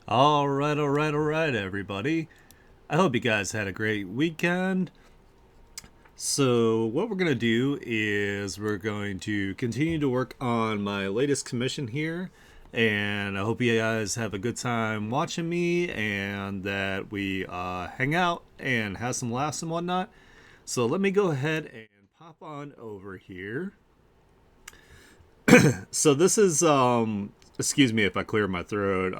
All right, everybody. I hope you guys had a great weekend. So, what we're going to do is we're going to continue to work on my latest commission here. And I hope you guys have a good time watching me and that we hang out and have some laughs and whatnot. So, let me go ahead and pop on over here. So, this is, excuse me if I clear my throat,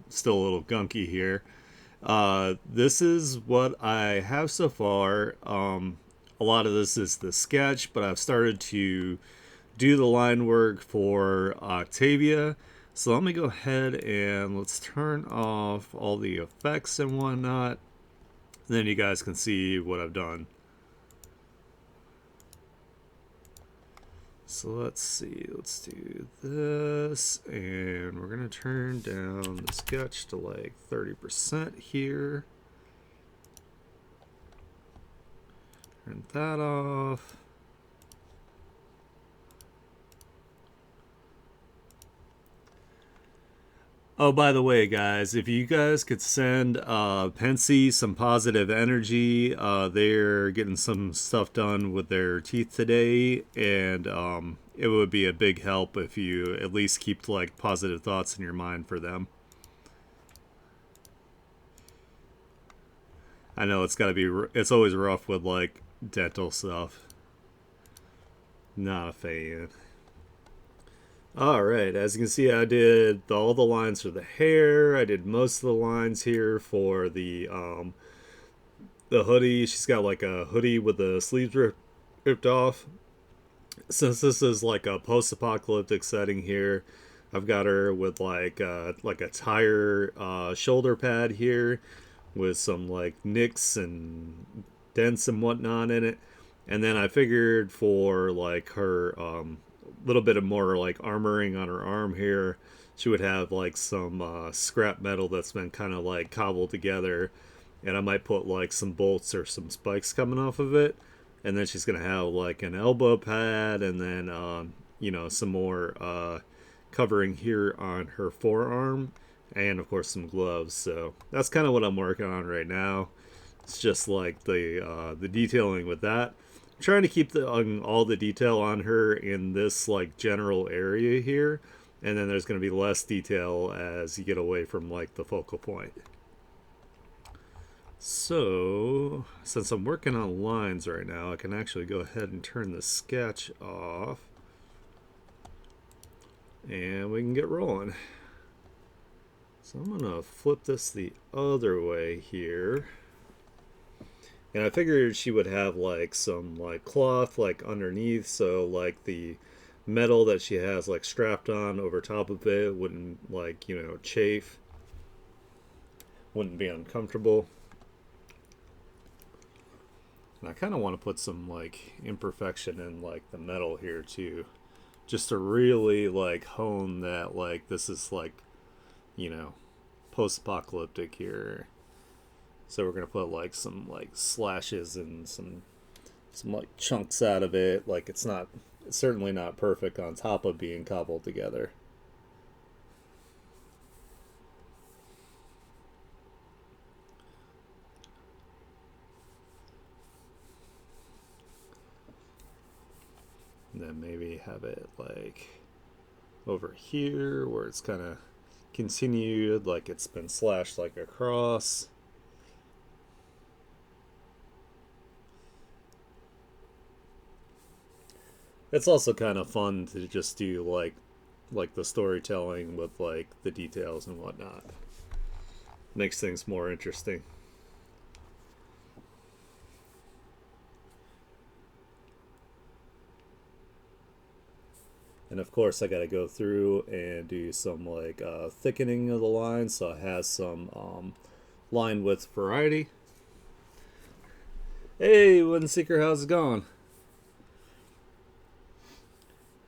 still a little gunky here. This is what I have so far. A lot of this is the sketch, but I've started to do the line work for Octavia. So let me go ahead and let's turn off all the effects and whatnot. Then you guys can see what I've done. So let's see, let's do this, and we're gonna turn down the sketch to like 30% here. Turn that off. Oh, by the way, guys, if you guys could send Pensy some positive energy, they're getting some stuff done with their teeth today, and it would be a big help if you at least keep like positive thoughts in your mind for them. I know it's got to be, it's always rough with like dental stuff. Not a fan. All right, as you can see, I did all the lines for the hair. I did most of the lines here for the hoodie. She's got like a hoodie with the sleeves ripped off. Since this is like a post-apocalyptic setting here, I've got her with like a tire shoulder pad here with some like nicks and dents and whatnot in it. And then I figured for like her little bit of more like armoring on her arm here, she would have like some scrap metal that's been kind of like cobbled together, and I might put like some bolts or some spikes coming off of it, and then she's gonna have like an elbow pad, and then some more covering here on her forearm, and of course some gloves. So that's kind of what I'm working on right now. It's just like the detailing with that. I'm trying to keep all the detail on her in this like general area here, and then there's going to be less detail as you get away from like the focal point. So since I'm working on lines right now, I can actually go ahead and turn the sketch off, and we can get rolling. So I'm gonna flip this the other way here. And I figured she would have like some like cloth like underneath, so like the metal that she has like strapped on over top of it wouldn't like chafe, wouldn't be uncomfortable. And I kind of want to put some like imperfection in like the metal here too, just to really like hone that like this is like you know post-apocalyptic here. So we're gonna put like some like slashes and some like chunks out of it. Like it's certainly not perfect on top of being cobbled together. And then maybe have it like over here where it's kind of continued, like it's been slashed like across. It's also kind of fun to just do like the storytelling with like the details and whatnot. Makes things more interesting. And of course, I got to go through and do some like thickening of the line so it has some line width variety. Hey, Wooden Seeker, how's it going?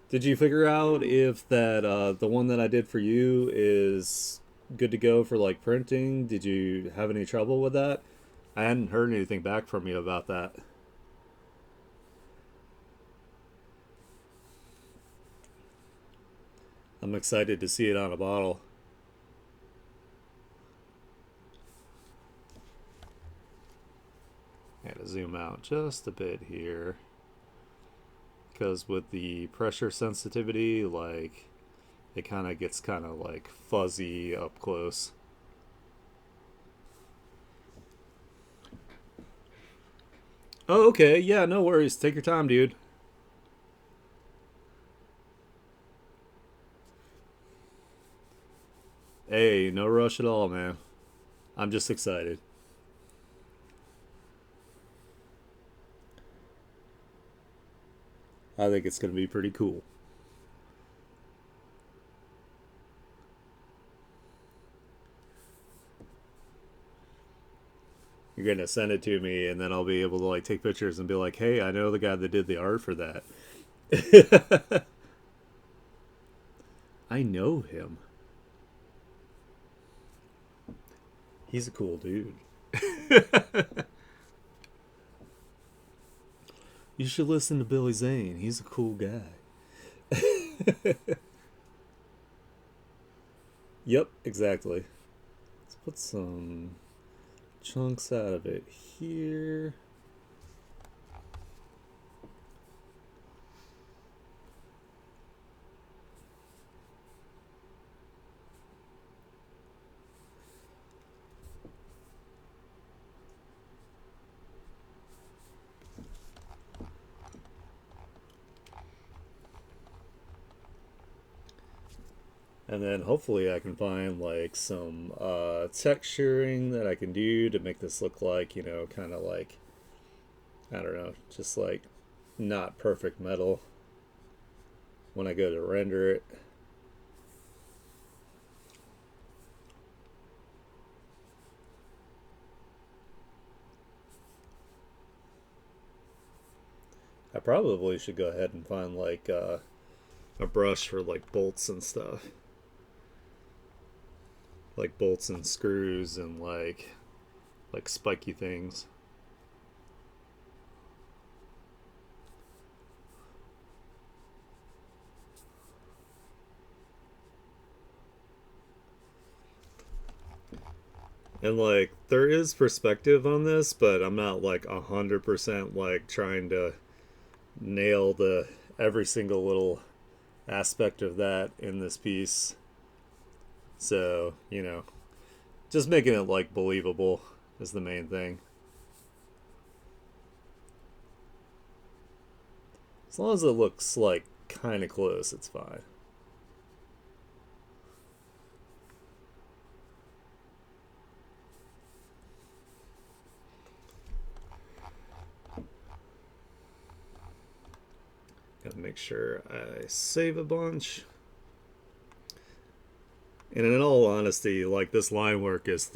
Did you figure out if that the one that I did for you is good to go for like printing? Did you have any trouble with that? I hadn't heard anything back from you about that. I'm excited to see it on a bottle. zoom out just a bit here. Because with the pressure sensitivity, like, it kind of gets kind of like fuzzy up close. Oh, okay. Yeah, no worries. Take your time, dude. Hey, no rush at all, man. I'm just excited. I think it's going to be pretty cool. You're going to send it to me, and then I'll be able to like take pictures and be like, hey, I know the guy that did the art for that. I know him. He's a cool dude. You should listen to Billy Zane. He's a cool guy. Yep, exactly. Let's put some chunks out of it here. And then hopefully I can find like some texturing that I can do to make this look like, you know, kind of like, I don't know, just like not perfect metal when I go to render it. I probably should go ahead and find like a brush for like bolts and stuff. Like bolts and screws and like spiky things. And like there is perspective on this, but I'm not like 100% like trying to nail the every single little aspect of that in this piece. So, you know, just making it like believable is the main thing. As long as it looks like kind of close, it's fine. Gotta make sure I save a bunch. And in all honesty, like this line work is it's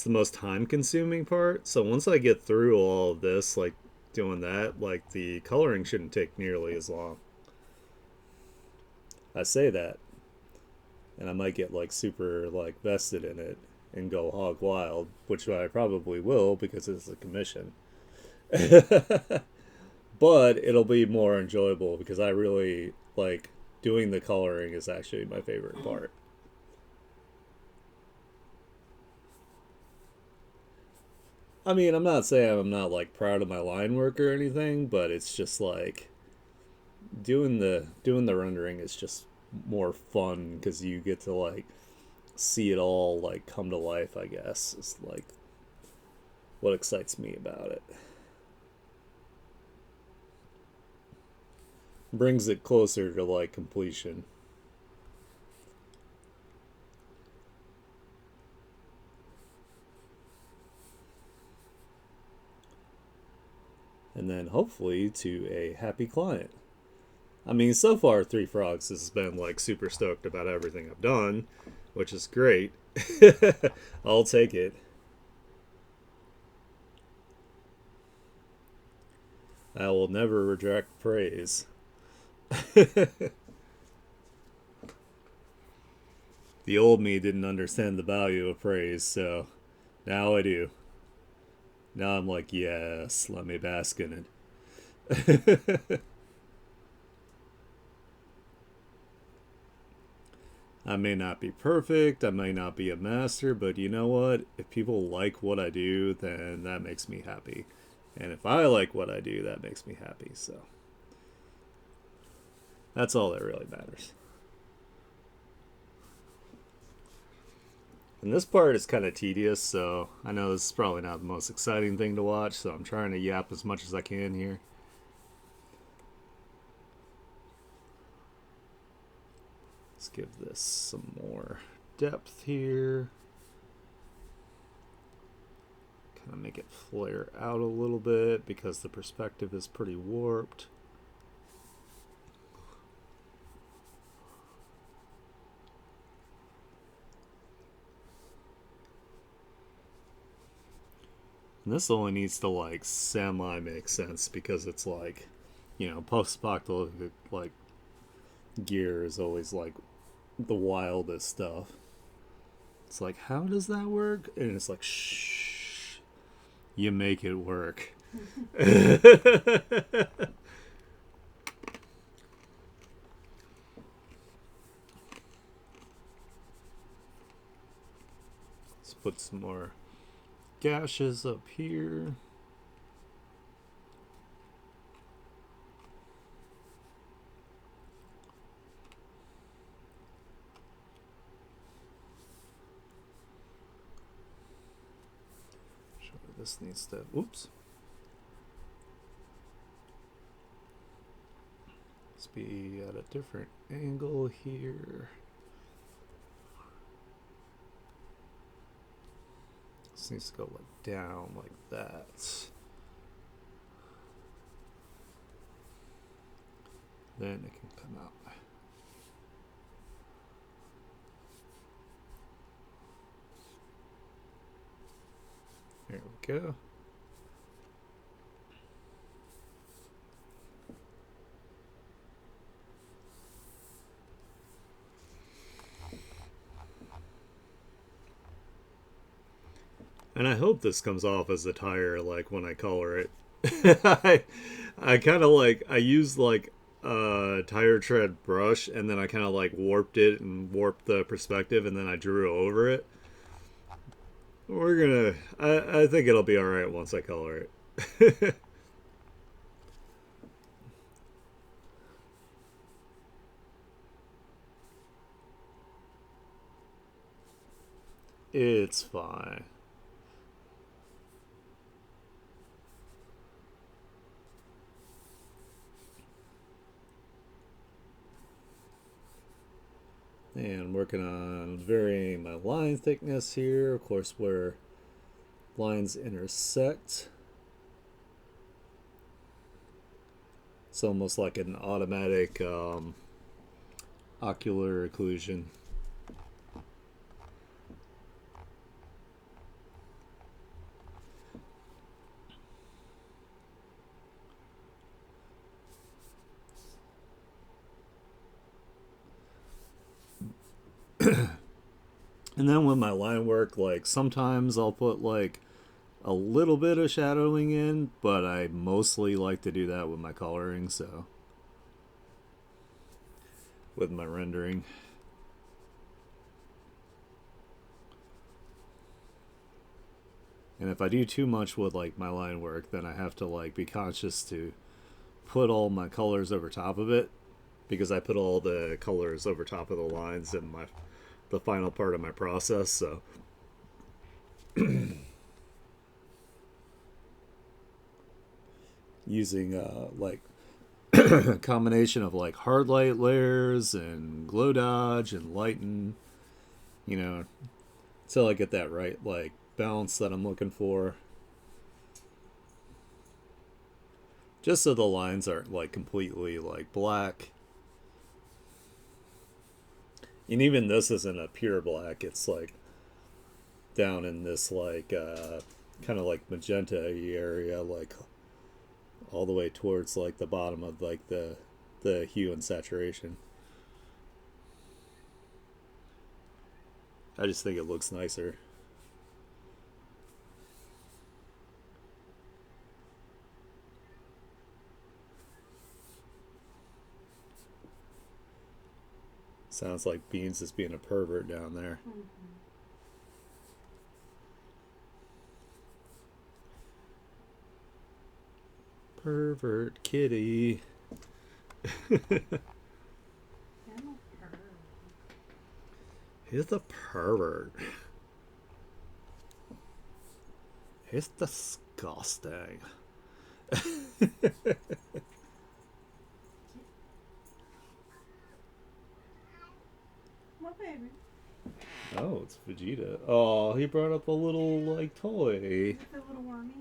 the most time consuming part. So once I get through all of this, like doing that, like the coloring shouldn't take nearly as long. I say that, and I might get like super like vested in it and go hog wild, which I probably will because it's a commission. But it'll be more enjoyable because I really like doing the coloring is actually my favorite part. I mean, I'm not saying I'm not like proud of my line work or anything, but it's just like doing the rendering is just more fun because you get to like see it all like come to life. I guess is like what excites me about it. Brings it closer to like completion. And then hopefully to a happy client. I mean, so far, Three Frogs has been like super stoked about everything I've done, which is great. I'll take it. I will never reject praise. The old me didn't understand the value of praise, so now I do. Now I'm like, yes, let me bask in it. I may not be perfect, I may not be a master, but you know what? If people like what I do, then that makes me happy. And if I like what I do, that makes me happy. So that's all that really matters. And this part is kind of tedious, so I know this is probably not the most exciting thing to watch, so I'm trying to yap as much as I can here. Let's give this some more depth here. Kind of make it flare out a little bit because the perspective is pretty warped. And this only needs to like semi make sense because it's like, post-apocalyptic like gear is always like the wildest stuff. It's like, how does that work? And it's like, shh, you make it work. Let's put some more gashes up here. This needs to, oops. Let's be at a different angle here. This needs to go like down like that. Then it can come out. There we go. And I hope this comes off as a tire, like when I color it. I kind of like, I used like a tire tread brush and then I kind of like warped it and warped the perspective and then I drew over it. I think it'll be alright once I color it. It's fine. And working on varying my line thickness here, of course, where lines intersect. It's almost like an automatic ocular occlusion. And then with my line work, like sometimes I'll put like a little bit of shadowing in, but I mostly like to do that with my coloring, so with my rendering. And if I do too much with like my line work, then I have to like be conscious to put all my colors over top of it because I put all the colors over top of the lines in the final part of my process, so using like a combination of like hard light layers and glow dodge and lighten, you know, until I get that right like balance that I'm looking for. Just so the lines aren't like completely like black. And even this isn't a pure black, it's like down in this like kind of like magenta area, like all the way towards like the bottom of like the hue and saturation. I just think it looks nicer. Sounds like Beans is being a pervert down there. Pervert kitty. He's a pervert. He's disgusting. What baby? Oh, it's Vegeta. Oh, he brought up a little, like, toy. Is it the little wormy?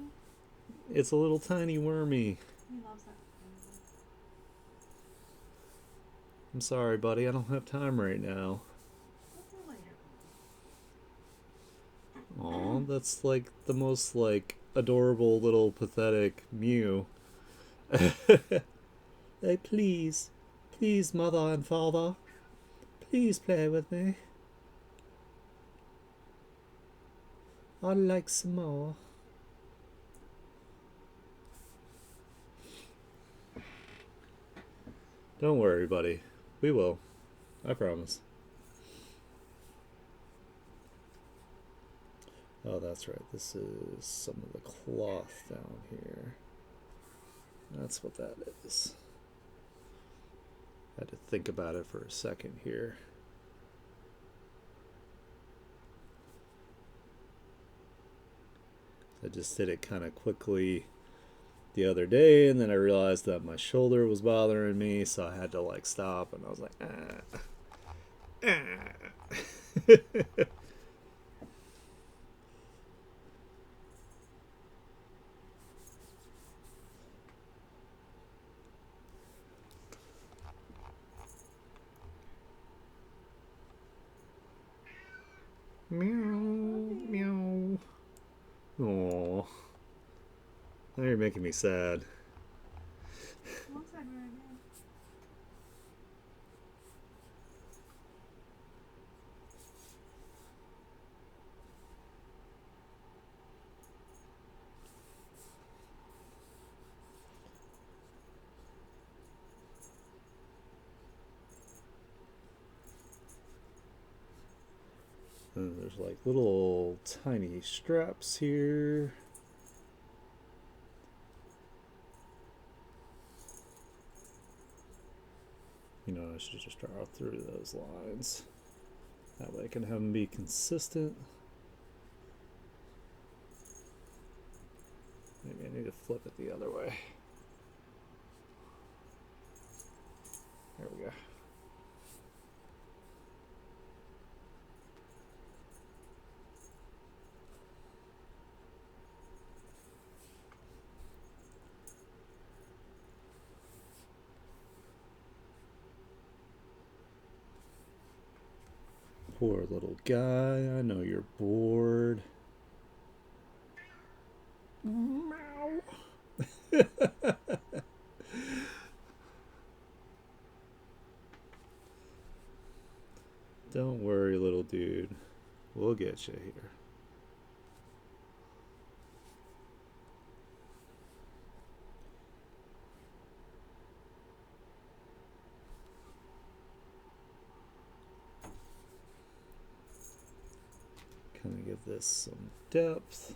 It's a little tiny wormy. He loves that. I'm sorry, buddy. I don't have time right now. Aw, that's like the most like adorable little pathetic Mew. Hey, please, please, mother and father, please play with me. I'd like some more. Don't worry, buddy. We will. I promise. Oh, that's right. This is some of the cloth down here. That's what that is. I had to think about it for a second here. I just did it kind of quickly the other day, and then I realized that my shoulder was bothering me, so I had to like stop, and I was like, meow, meow. Aww. Now you're making me sad. Looks like we're again. And there's like little tiny straps here. You know, I should just draw through those lines. That way I can have them be consistent. Maybe I need to flip it the other way. There we go. Poor little guy, I know you're bored. Meow. Don't worry, little dude. We'll get you here. Kind of give this some depth.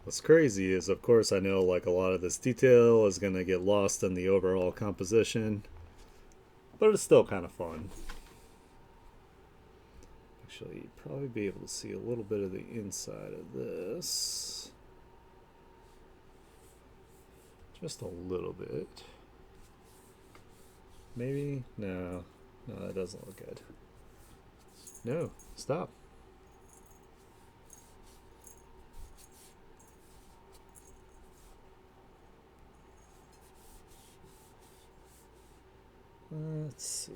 What's crazy is, of course, I know like a lot of this detail is going to get lost in the overall composition, but it's still kind of fun. Actually, you'd probably be able to see a little bit of the inside of this. Just a little bit. Maybe? No. No, that doesn't look good. No, stop. Let's see.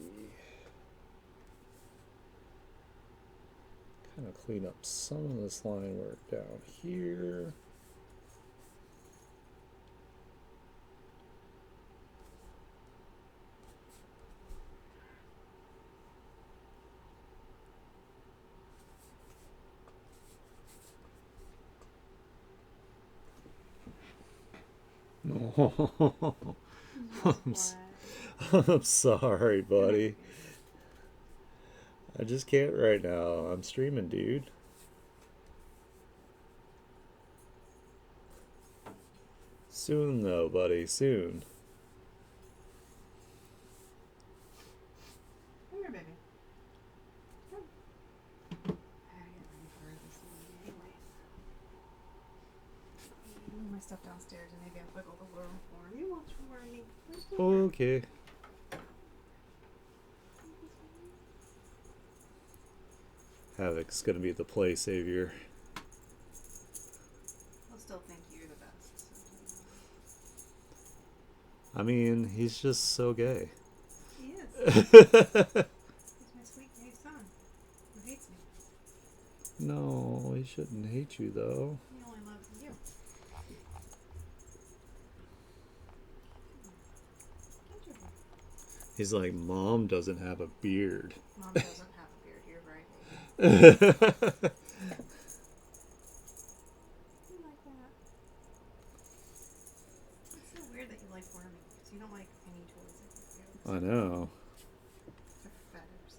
Kind of clean up some of this line work down here. Oh, I'm, Just s- play. I'm sorry, buddy. I just can't right now. I'm streaming, dude. Soon, though, buddy. Soon. Come here, baby. Come. I gotta get ready for this movie anyway. Move my stuff downstairs and maybe I'll wiggle the room for him. You watch for me. Where's the Okay. Havoc's gonna be the play savior. I'll still think you're the best. I mean, he's just so gay. He is. He's my sweet gay son who hates me. No, he shouldn't hate you, though. He only loves you. Don't you be. He's like, Mom doesn't have a beard. Mom doesn't have a beard. You're right, baby. You like that? It's so weird that you like worming because you don't like any toys that you I know. They're feathers.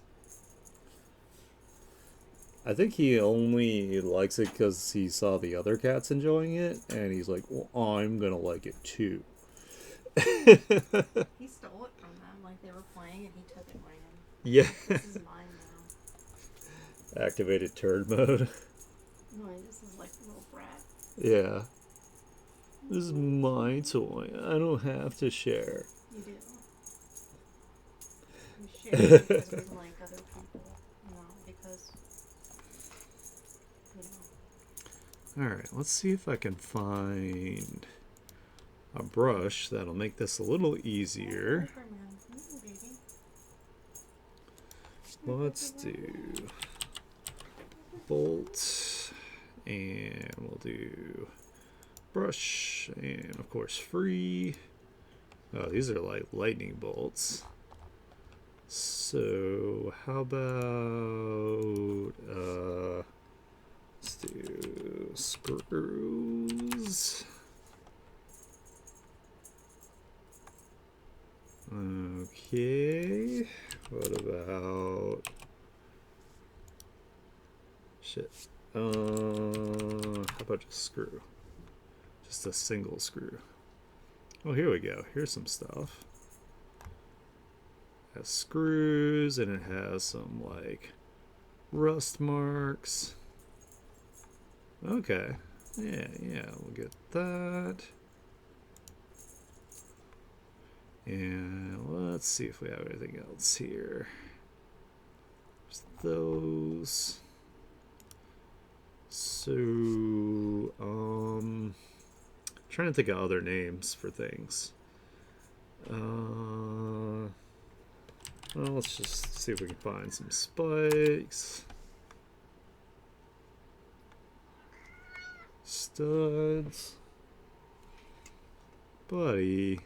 I think he only likes it because he saw the other cats enjoying it, and he's like, well, I'm gonna like it too. He stole it from them like they were playing and he took it right in. Yeah. This is mine now. Activated turd mode. No, this is like a little brat. Yeah. This is my toy. I don't have to share. You do. We share because we like other people, because, Alright, let's see if I can find a brush that'll make this a little easier. Let's do bolt, and we'll do brush, and of course free. Oh, these are like lightning bolts. So how about let's do screws. Okay, what about shit? How about just screw? Just a single screw. Oh, here we go. Here's some stuff. It has screws, and it has some like rust marks. Okay, yeah, we'll get that. And let's see if we have anything else here. There's those. So, trying to think of other names for things. Well, let's just see if we can find some spikes. Studs. Buddy.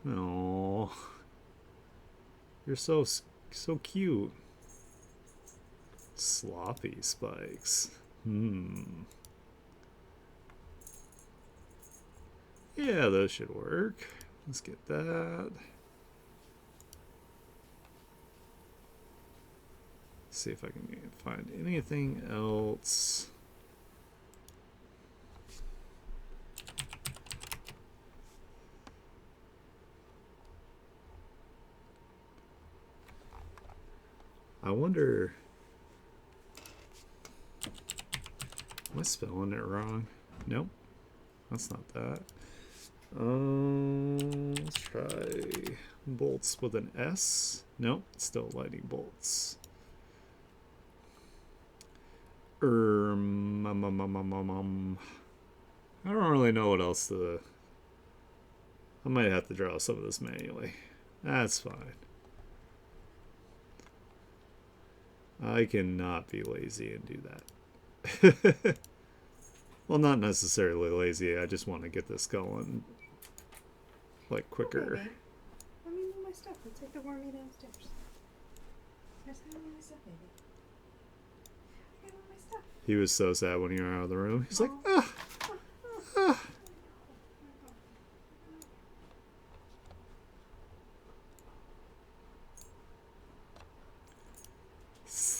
Oh, you're so cute. Sloppy spikes. Yeah, those should work. Let's get that. See if I can find anything else. I wonder, am I spelling it wrong? Nope, that's not that. Let's try bolts with an S. Nope, still lightning bolts. I don't really know what else to. I might have to draw some of this manually. That's fine. I cannot be lazy and do that. Well, not necessarily lazy. I just want to get this going like quicker. Okay, let me move my stuff. Let's take the wormy downstairs. There's no more stuff, baby. I gotta move my stuff. He was so sad when you were out of the room. He's like, Oh. ah.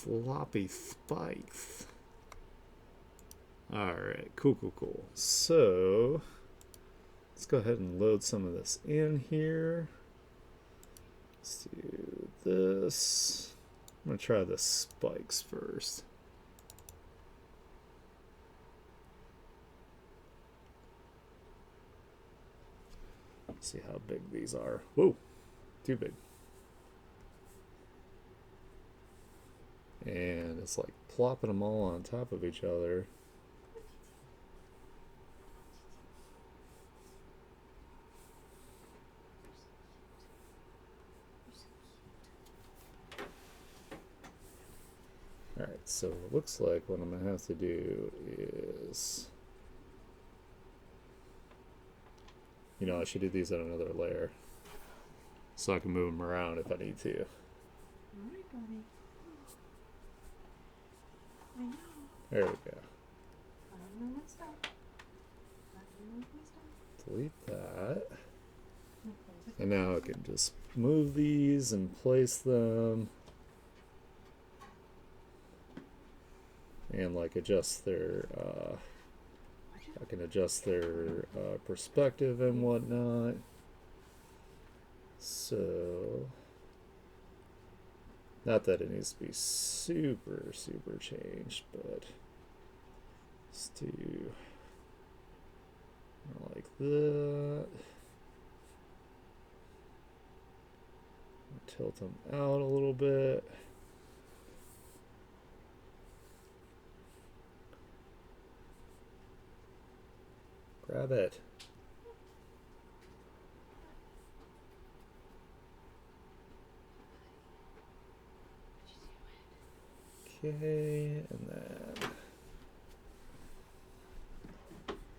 floppy spikes. Alright, cool. So, let's go ahead and load some of this in here. Let's do this. I'm going to try the spikes first. Let's see how big these are. Whoa, too big. And it's like plopping them all on top of each other. Alright, so it looks like what I'm going to have to do is... You know, I should do these on another layer. So I can move them around if I need to. Alright, buddy. I know. There we go. I don't know my stuff. I don't know my stuff. Delete that. No, close it. And now I can just move these and place them. And like adjust their, I can adjust their perspective and whatnot. So, not that it needs to be super changed, but let's do like that. Tilt them out a little bit. Grab it. Okay, and then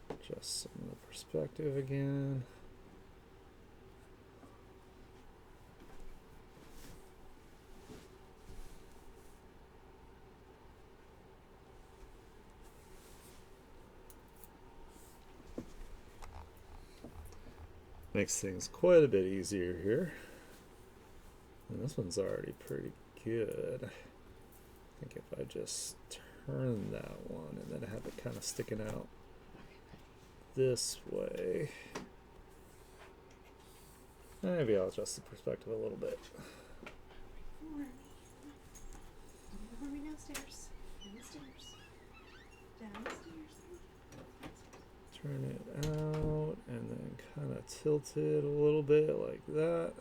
adjust some of the perspective again. Makes things quite a bit easier here. And this one's already pretty good. I think if I just turn that one and then have it kind of sticking out this way. Maybe I'll adjust the perspective a little bit. Wormy downstairs. Downstairs. Downstairs. Turn it out and then kind of tilt it a little bit like that.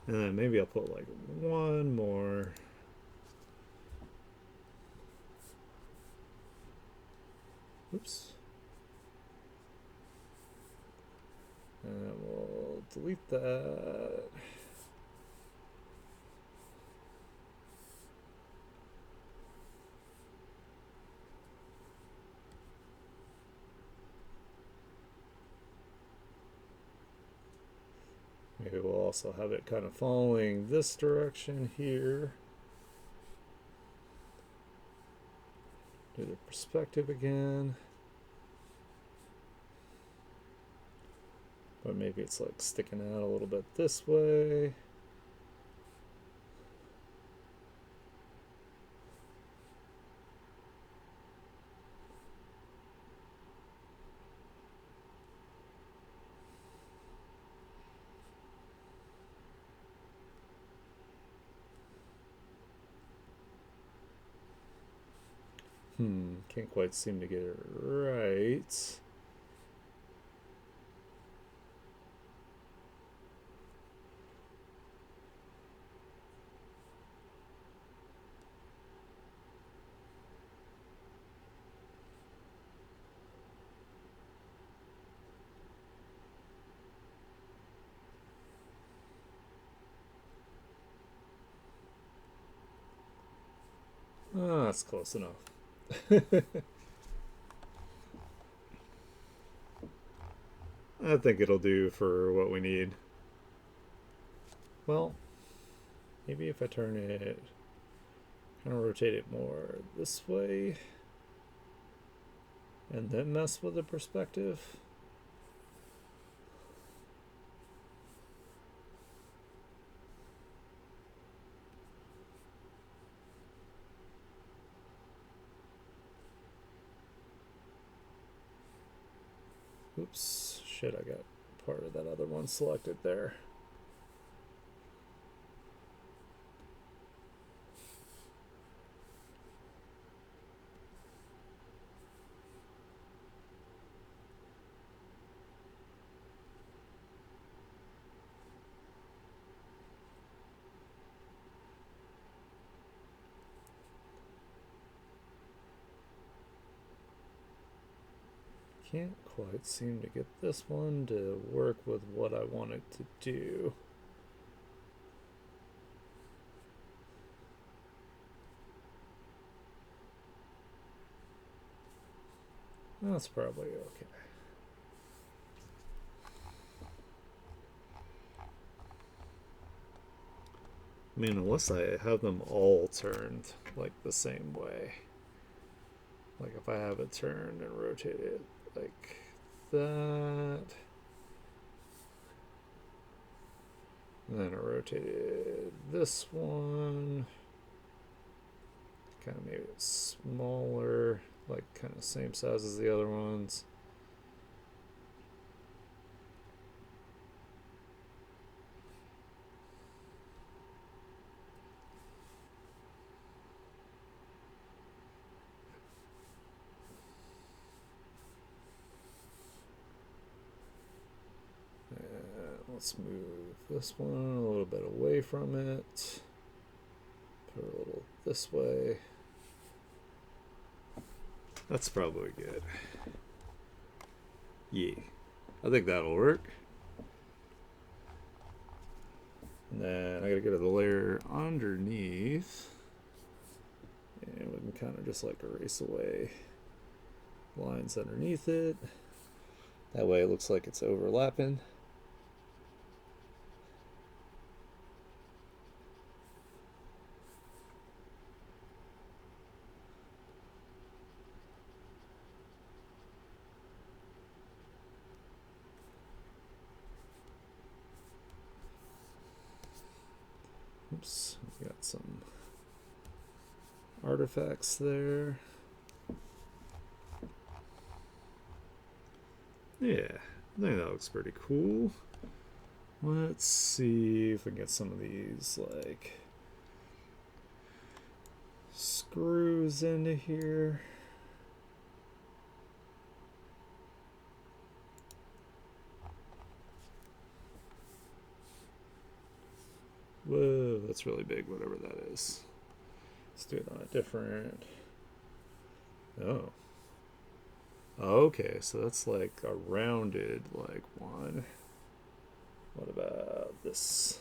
And then maybe I'll put like one more. Oops. And we'll delete that. Maybe we'll also have it kind of following this direction here. Do the perspective again. But maybe it's like sticking out a little bit this way. Can't quite seem to get it right. Ah, that's close enough. I think it'll do for what we need. Well, maybe if I turn it, kind of rotate it more this way, and then mess with the perspective. Oops, shit, I got part of that other one selected there. Can't quite seem to get this one to work with what I want it to do. That's probably okay. I mean, unless I have them all turned like the same way. Like if I have it turned and rotated like that. And then I rotated this one. Kind of made it smaller, like kind of same size as the other ones. Let's move this one a little bit away from it. Put it a little this way. That's probably good. Yeah, I think that'll work. And then I gotta go to the layer underneath. And we can kind of just like erase away lines underneath it. That way it looks like it's overlapping. Oops, we got some artifacts there. Yeah, I think that looks pretty cool. Let's see if we can get some of these like screws into here. Whoa, that's really big, whatever that is. Let's do it on a different. Oh. Okay, so that's like a rounded like one. What about this?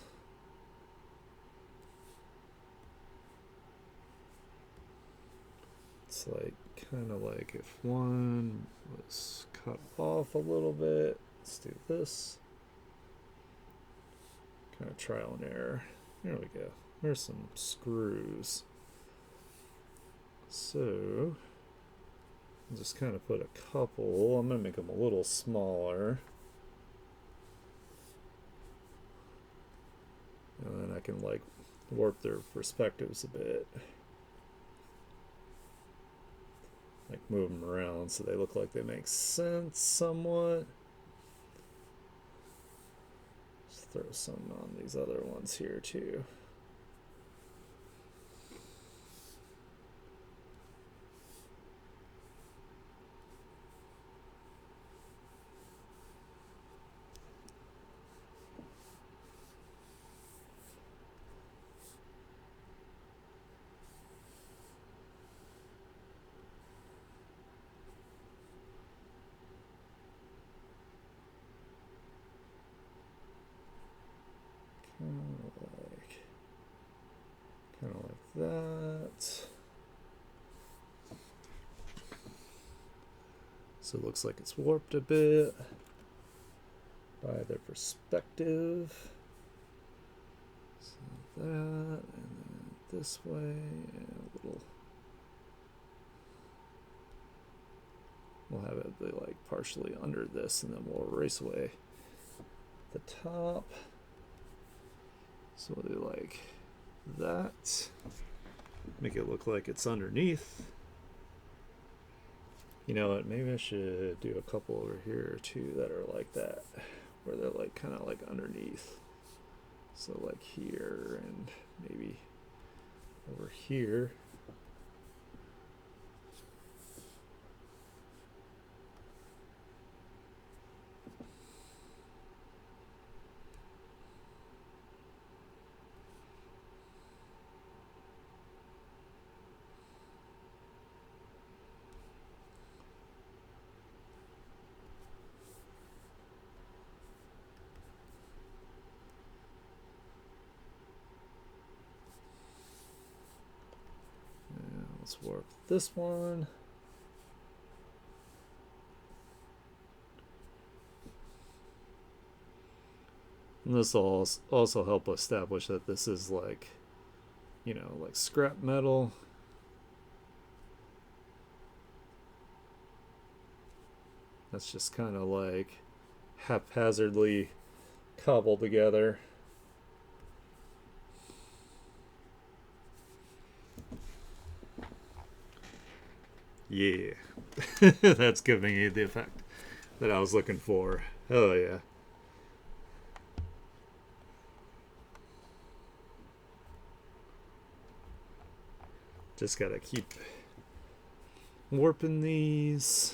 It's like kind of like if one was cut off a little bit. Let's do this. Kind of trial and error. There we go. There's some screws. So I'll just kind of put a couple. I'm going to make them a little smaller. And then I can like warp their perspectives a bit. Like move them around so they look like they make sense somewhat. Just throw some on these other ones here too. Kind of like that. So it looks like it's warped a bit by their perspective. So that, and then this way, and a little. We'll have it be like partially under this, and then we'll erase away the top. So we'll do like that. Make it look like it's underneath. You know what? Maybe I should do a couple over here too that are like that, where they're like kind of like underneath. So like here and maybe over here. And let's warp this one. And this will also help establish that this is like, you know, like scrap metal. That's just kind of like haphazardly cobbled together. Yeah. That's giving you the effect that I was looking for. Oh, yeah. Just gotta keep warping these.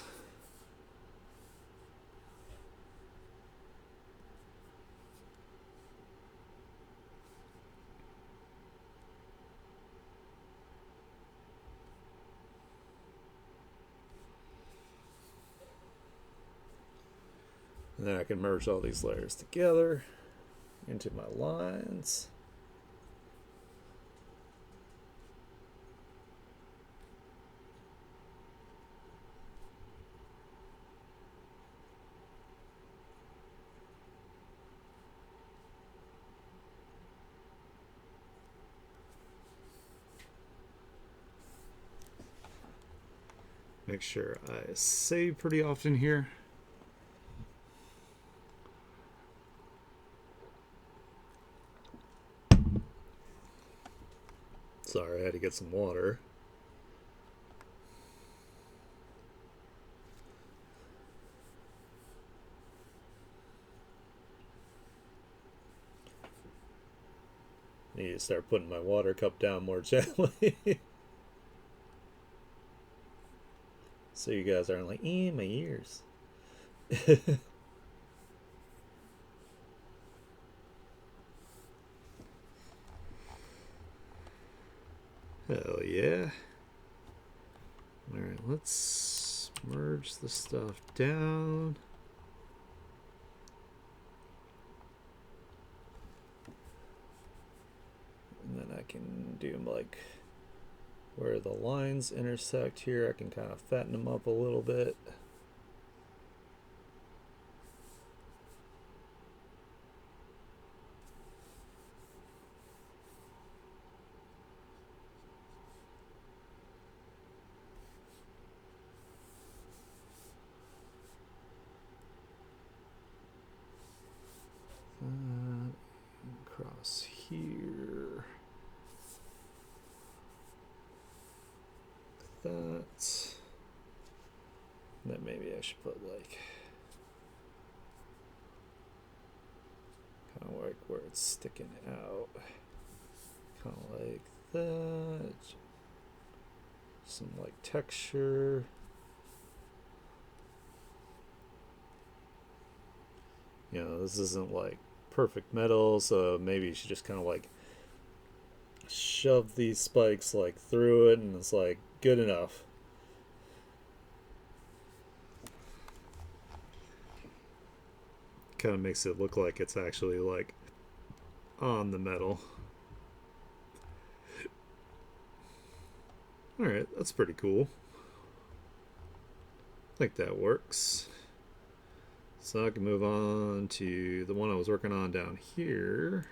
And then I can merge all these layers together into my lines. Make sure I save pretty often here. Sorry, I had to get some water. I need to start putting my water cup down more gently. So you guys aren't like, my ears. Hell yeah. Alright, let's merge the stuff down. And then I can do like where the lines intersect here, I can kind of fatten them up a little bit. Across here. That. Then maybe I should put like kind of like where it's sticking out. Kind of like that. Some like texture. You know, this isn't like perfect metal, so maybe you should just kind of like shove these spikes like through it, and it's like good enough. Kind of makes it look like it's actually like on the metal. Alright, that's pretty cool. I think that works. So I can move on to the one I was working on down here.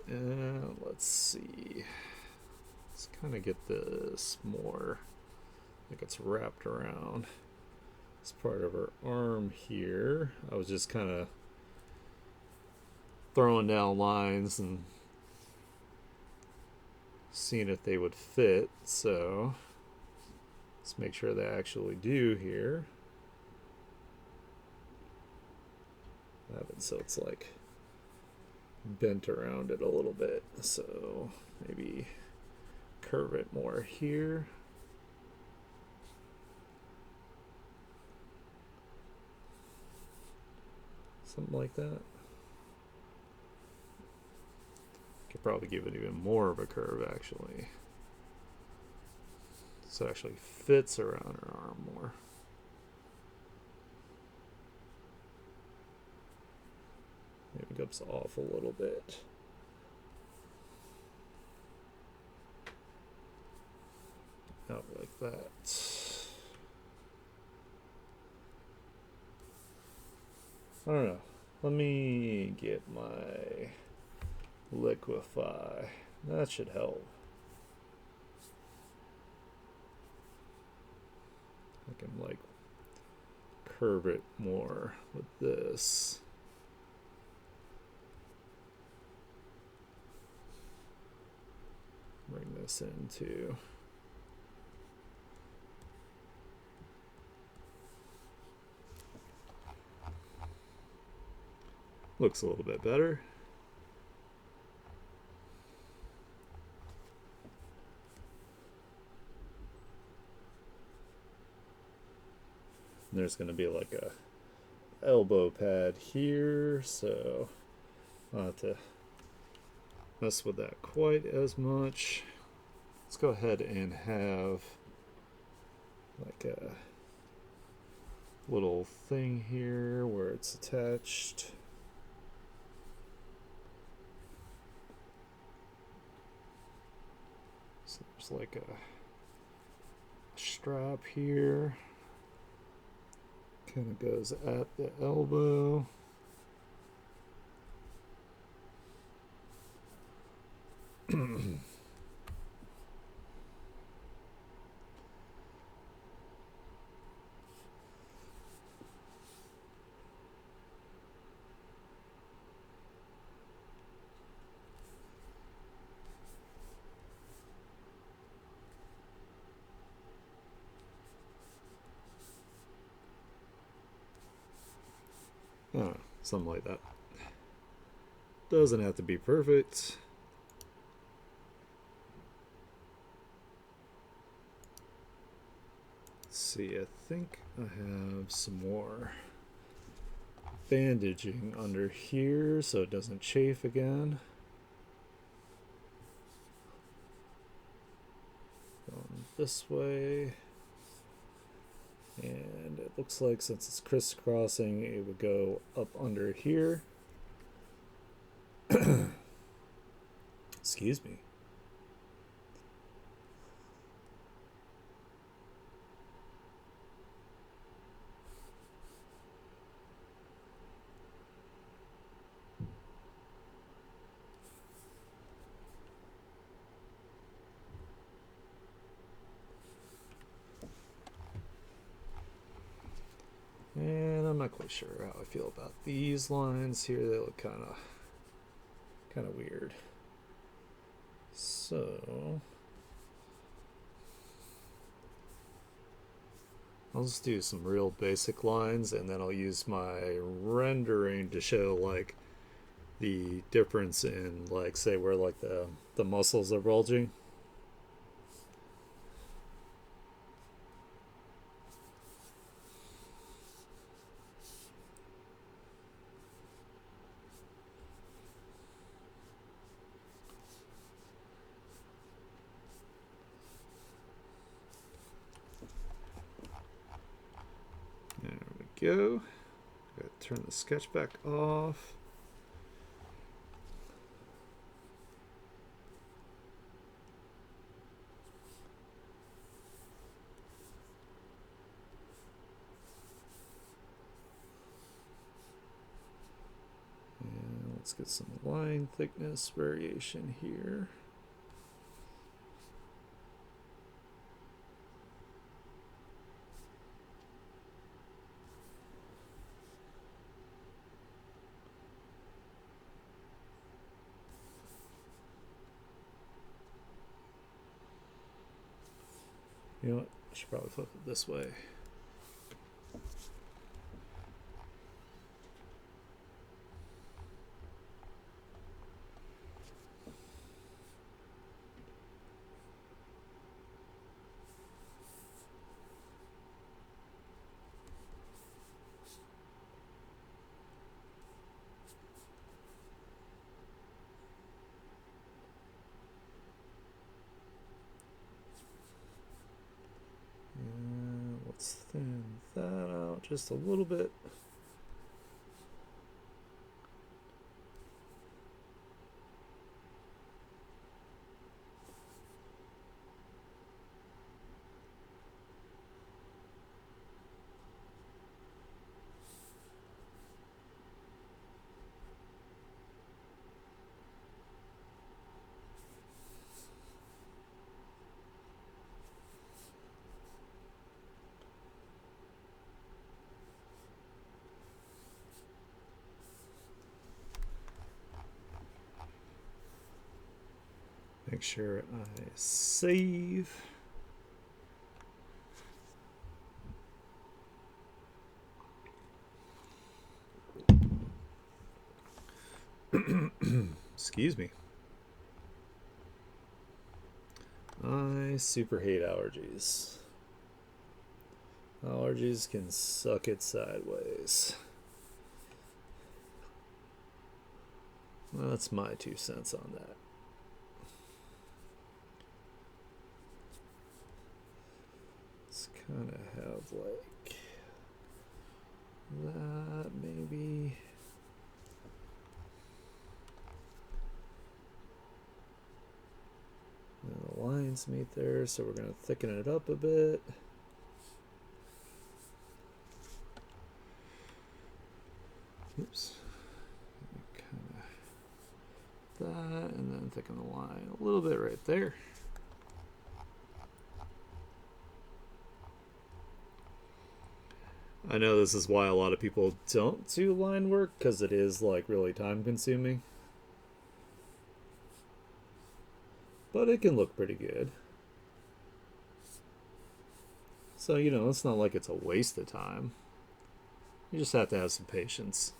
And let's see. Let's kind of get this more like it's wrapped around. It's part of her arm here. I was just kind of throwing down lines and seeing if they would fit. So Let's make sure they actually do here. Have it so it's like bent around it a little bit. So maybe curve it more here. Something like that. Could probably give it even more of a curve actually. So it actually fits around her arm more. Maybe goes off a little bit. Out like that. I don't know. Let me get my liquefy. That should help. I can like curve it more with this. Bring this in too. Looks a little bit better. And there's going to be like a elbow pad here, so I'll have to mess with that quite as much. Let's go ahead and have like a little thing here where it's attached. So there's like a strap here. Kind of goes at the elbow. I don't know, something like that. Doesn't have to be perfect. Let's see, I think I have some more bandaging under here so it doesn't chafe again. Going this way. And it looks like since it's crisscrossing, it would go up under here. Excuse me. And I'm not quite sure how I feel about these lines here. They look kind of weird. So I'll just do some real basic lines, and then I'll use my rendering to show like the difference in, like, say where like the muscles are bulging. There we go. Gotta turn the sketch back off. And let's get some line thickness variation here. You know what? I should probably flip it this way. Let's thin that out just a little bit. Make sure I save. Excuse me. I super hate allergies. Allergies can suck it sideways. Well, that's my 2 cents on that. Let's kind of have like that maybe. And the lines meet there, so we're going to thicken it up a bit. Oops. Kind of that, and then thicken the line a little bit right there. I know this is why a lot of people don't do line work, because it is like really time consuming. But it can look pretty good. So, you know, it's not like it's a waste of time. You just have to have some patience.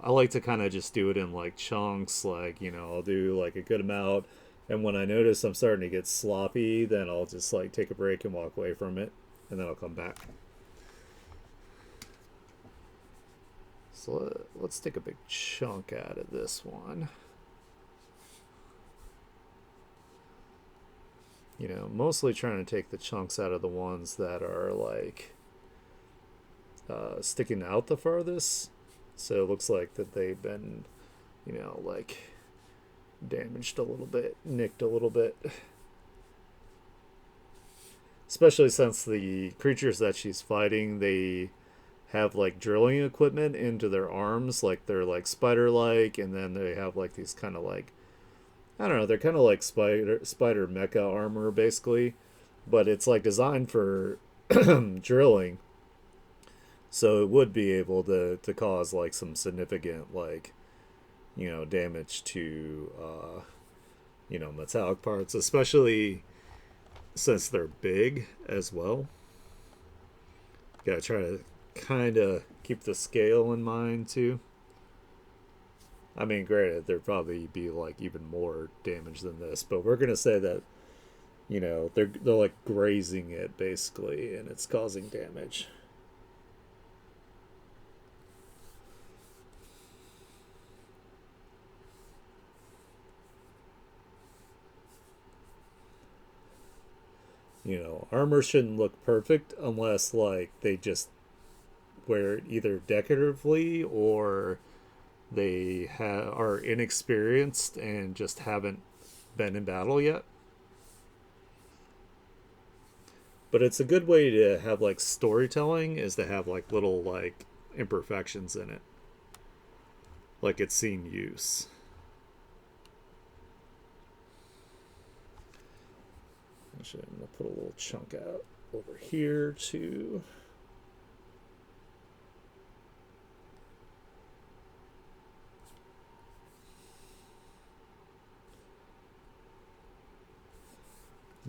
I like to kind of just do it in like chunks, like, you know, I'll do like a good amount, and when I notice I'm starting to get sloppy, then I'll just like take a break and walk away from it, and then I'll come back. So let's take a big chunk out of this one. You know, mostly trying to take the chunks out of the ones that are like sticking out the farthest. So it looks like that they've been, you know, like damaged a little bit, nicked a little bit. Especially since the creatures that she's fighting, they have like drilling equipment into their arms, like they're like spider-like, and then they have like these kind of like, I don't know, they're kind of like spider mecha armor basically, but it's like designed for drilling, so it would be able to cause like some significant like, you know, damage to you know, metallic parts, especially since they're big as well. Gotta try to kind of keep the scale in mind too. I mean, granted, there'd probably be like even more damage than this, but we're gonna say that, you know, they're like grazing it basically, and it's causing damage. You know, armor shouldn't look perfect unless like they just wear it either decoratively or they are inexperienced and just haven't been in battle yet. But it's a good way to have like storytelling is to have like little like imperfections in it, like it's seen use. Actually, I'm gonna put a little chunk out over here too.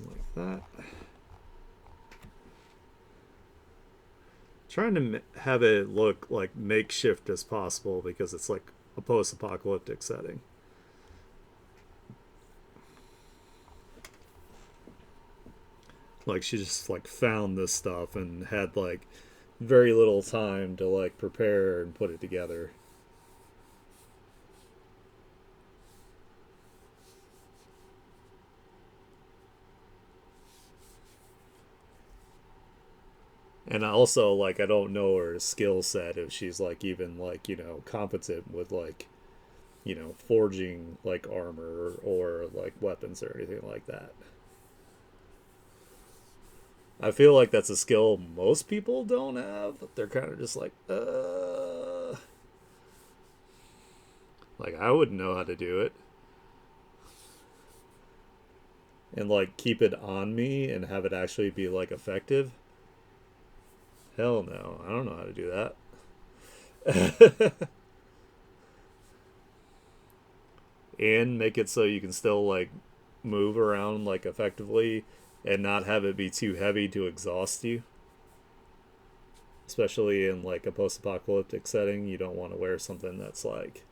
Like that. trying to have it look like makeshift as possible because it's like a post-apocalyptic setting. Like she just like found this stuff and had like very little time to like prepare and put it together. And also like I don't know her skill set if she's like even like, competent with like, forging like armor or like weapons or anything like that. I feel like that's a skill most people don't have. They're kind of just like I wouldn't know how to do it. And like keep it on me and have it actually be like effective. Hell no, I don't know how to do that. And make it so you can still like move around like effectively and not have it be too heavy to exhaust you. Especially in like a post-apocalyptic setting, you don't want to wear something that's like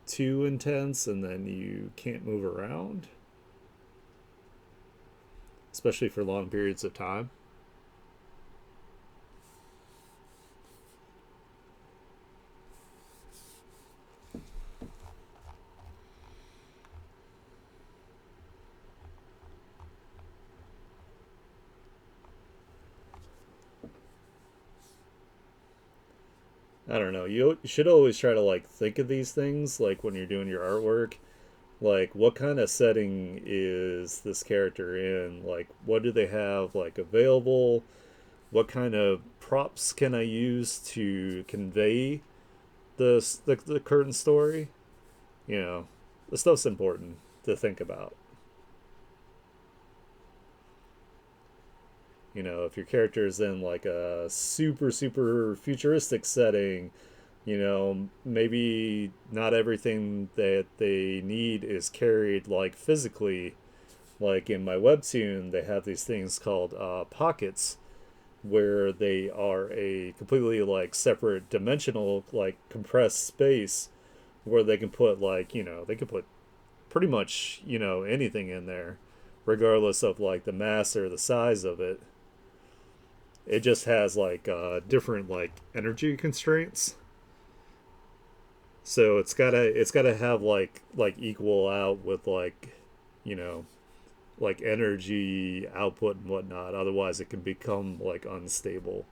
too intense and then you can't move around, especially for long periods of time. I don't know. You should always try to like think of these things like when you're doing your artwork. Like what kind of setting is this character in? Like what do they have like available? What kind of props can I use to convey the current story? You know, the stuff's important to think about. If your character is in like a super futuristic setting, maybe not everything that they need is carried like physically. Like in my webtoon, they have these things called pockets, where they are a completely like separate dimensional like compressed space where they can put like they can put pretty much anything in there, regardless of like the mass or the size of it. It just has like different like energy constraints, so it's gotta have like equal out with like you know like energy output and whatnot. Otherwise, it can become like unstable.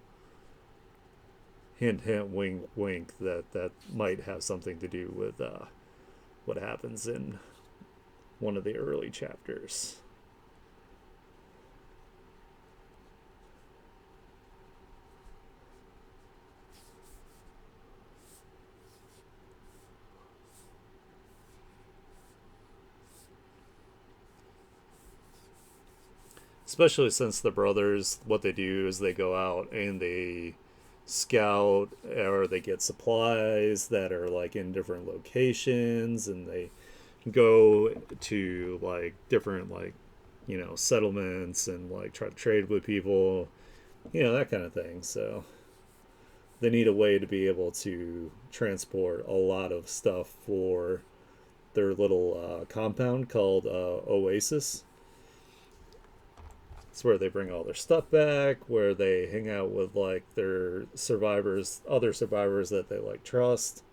Hint, hint, wink, wink. That might have something to do with what happens in one of the early chapters. Especially since the brothers, what they do is they go out and they scout or they get supplies that are like in different locations, and they go to like different like settlements and like try to trade with people, that kind of thing. So they need a way to be able to transport a lot of stuff for their little compound called Oasis. It's where they bring all their stuff back, where they hang out with like their survivors, other survivors that they like trust.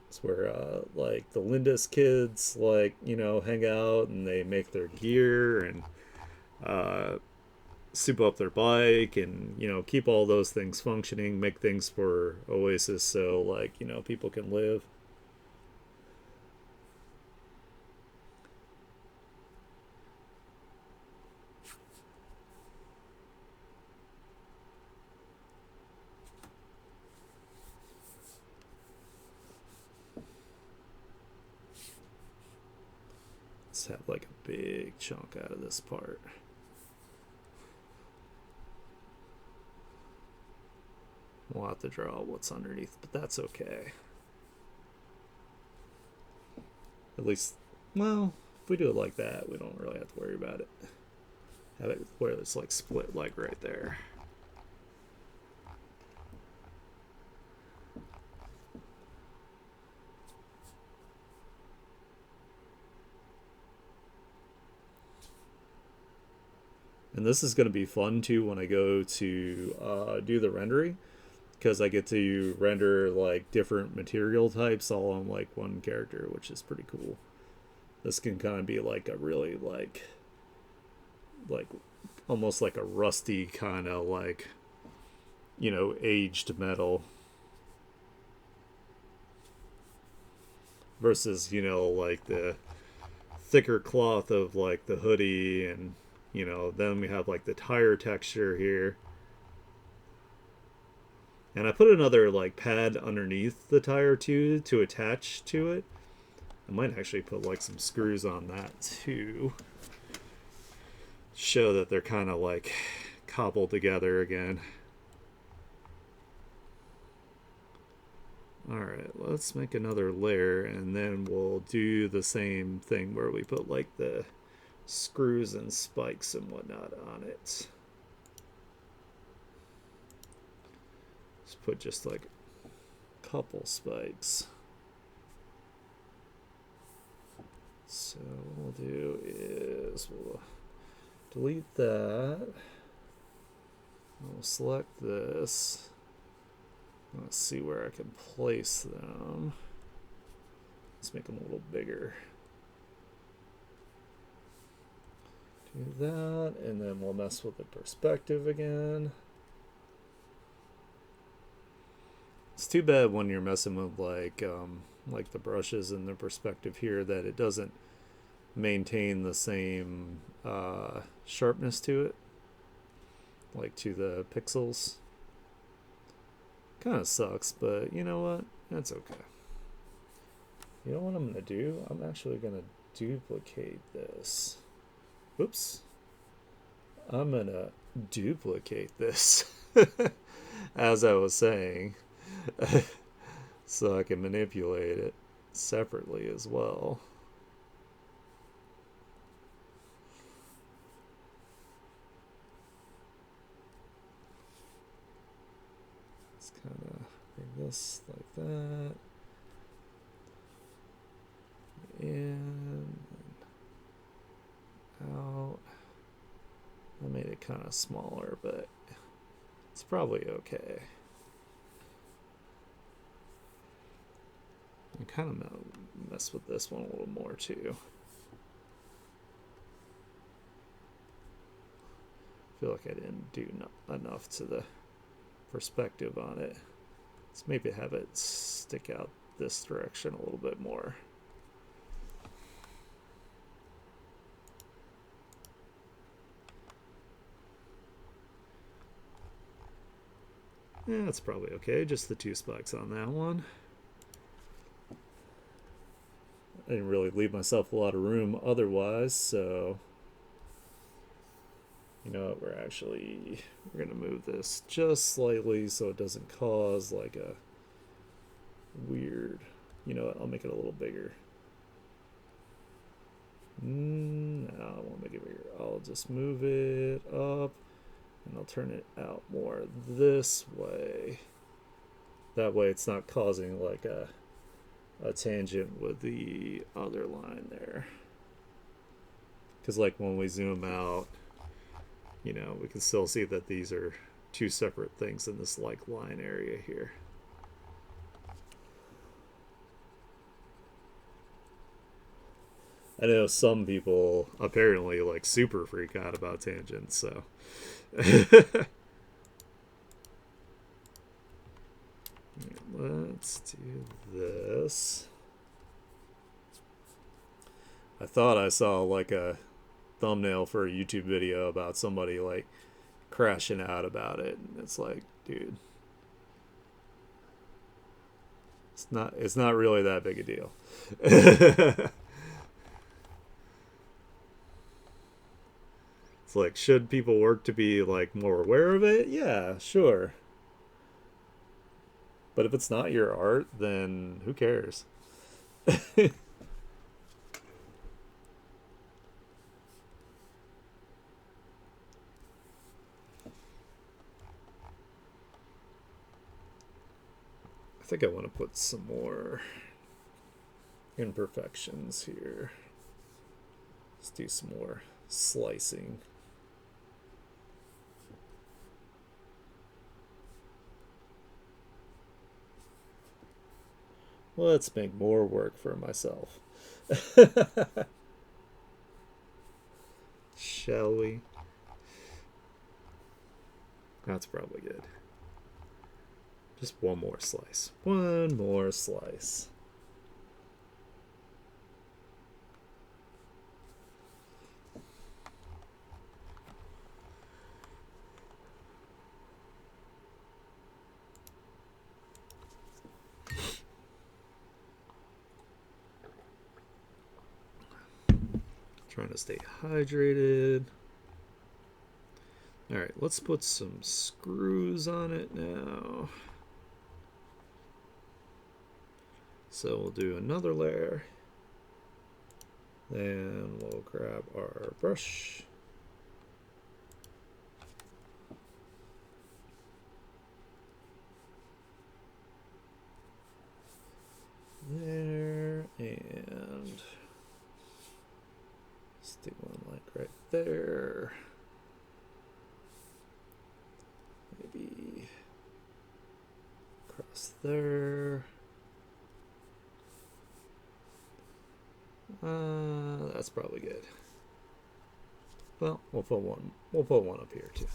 It's where like the Lindis kids like hang out and they make their gear and uh, soup up their bike and keep all those things functioning, make things for Oasis so like people can live. Let's have like a big chunk out of this part. We'll have to draw what's underneath, but that's okay. At least, well, if we do it like that, we don't really have to worry about it. Have it where it's like split like right there. And this is going to be fun too when I go to do the rendering, because I get to render like different material types all on like one character, which is pretty cool. This can kind of be like a really like almost like a rusty kind of like, you know, aged metal versus, you know, like the thicker cloth of like the hoodie. And you know, then we have like the tire texture here. And I put another like pad underneath the tire too to attach to it. I might actually put like some screws on that too, show that they're kind of like cobbled together again. Alright, let's make another layer, and then we'll do the same thing where we put like the screws and spikes and whatnot on it. Let's put just like a couple spikes. So what we'll do is we'll delete that. We'll select this. Let's see where I can place them. Let's make them a little bigger. Do that, and then we'll mess with the perspective again. It's too bad when you're messing with like the brushes and the perspective here that it doesn't maintain the same sharpness to it, like to the pixels. Kind of sucks, but you know what? That's okay. You know what I'm going to do? I'm actually going to duplicate this. Oops. I'm going to duplicate this, as I was saying, so I can manipulate it separately as well. Let's kind of bring this like that. In, out. I made it kind of smaller, but it's probably okay. I kind of mess with this one a little more too. I feel like I didn't do enough to the perspective on it. Let's maybe have it stick out this direction a little bit more. Yeah, that's probably okay. Just the 2 spikes on that one. I didn't really leave myself a lot of room otherwise, so you know what, we're gonna move this just slightly so it doesn't cause like a weird, you know what, I'll make it a little bigger. No, I won't make it bigger. I'll just move it up and I'll turn it out more this way. That way it's not causing like a tangent with the other line there. Because like when we zoom out, you know, we can still see that these are 2 separate things in this like line area here. I know some people apparently like super freak out about tangents, so let's do this. I thought I saw like a thumbnail for a YouTube video about somebody like crashing out about it, and it's like, dude, it's not really that big a deal. It's like, should people work to be like more aware of it? Yeah, sure. But if it's not your art, then who cares? I think I want to put some more imperfections here. Let's do some more slicing. Let's make more work for myself. Shall we? That's probably good. Just one more slice. One more slice. Trying to stay hydrated. All right, let's put some screws on it now. So we'll do another layer. Then we'll grab our brush. There, and let's do one like right there. Maybe across there. That's probably good. Well, we'll put one. We'll put one up here too.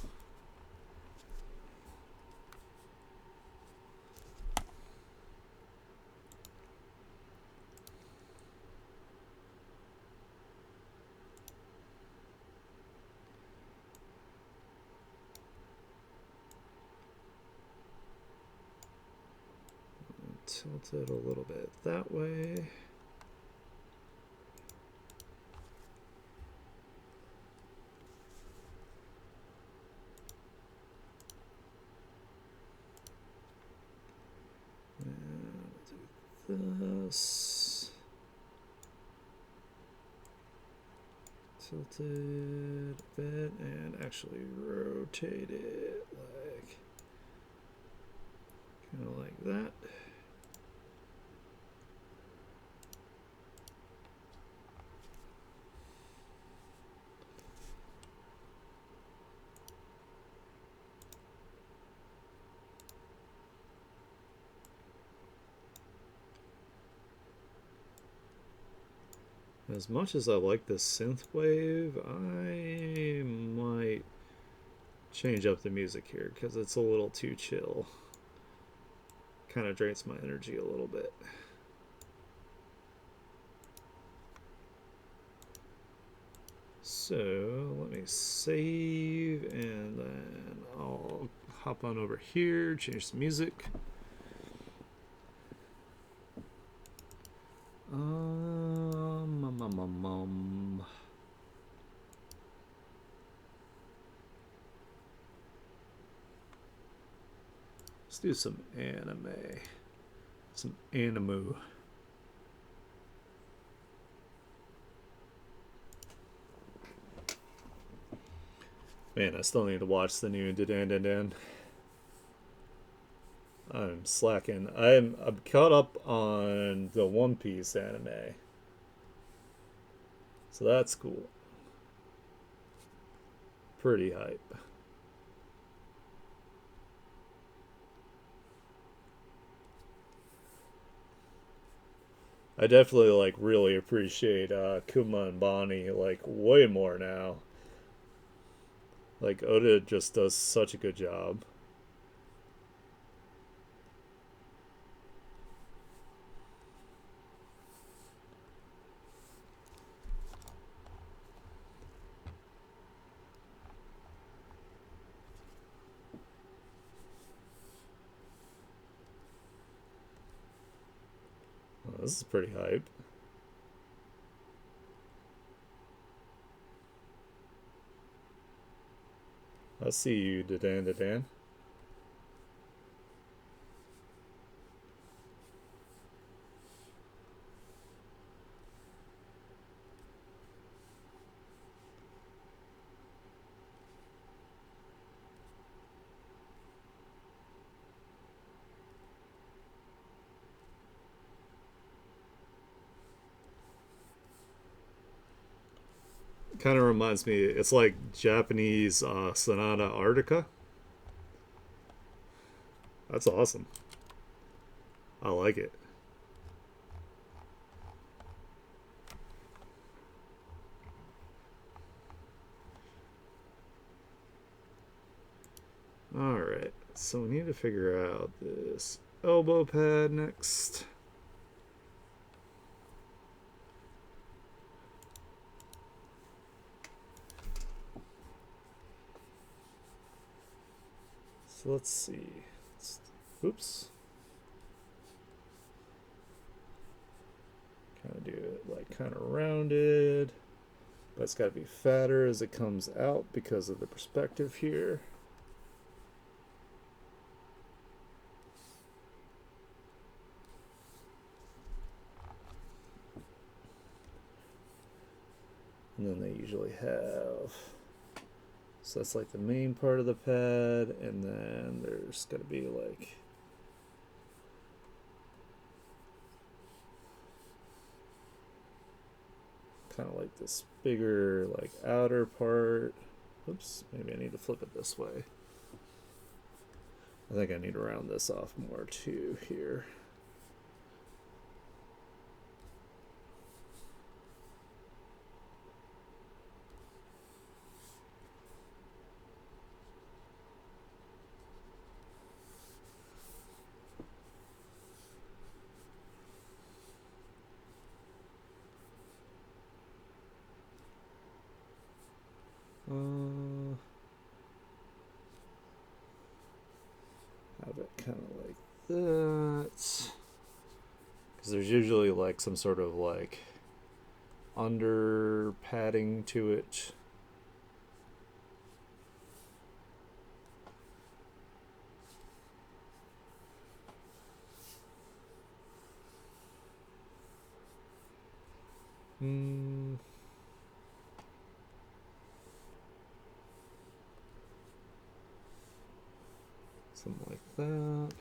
Tilt it a little bit that way. This tilted a bit and actually rotate it like kind of like that. As much as I like this synth wave, I might change up the music here because it's a little too chill. Kind of drains my energy a little bit. So let me save and then I'll hop on over here, change the music. Let's do some anime. Some animu. Man, I still need to watch the new Dan. I'm slacking. I'm caught up on the One Piece anime. So that's cool. Pretty hype. I definitely like really appreciate Kuma and Bonnie like way more now. Like Oda just does such a good job. Oh, this is pretty hype. I see you, Dan. Kind of reminds me, it's like Japanese Sonata Arctica. That's awesome. I like it. Alright, so we need to figure out this elbow pad next. So let's see. Oops. Kind of do it like kind of rounded, but it's got to be fatter as it comes out because of the perspective here. And then they usually have, so that's like the main part of the pad, and then there's got to be like kind of like this bigger like outer part. Oops, maybe I need to flip it this way. I think I need to round this off more too here. Have it kind of like that. Because there's usually like some sort of like under padding to it. Something like that.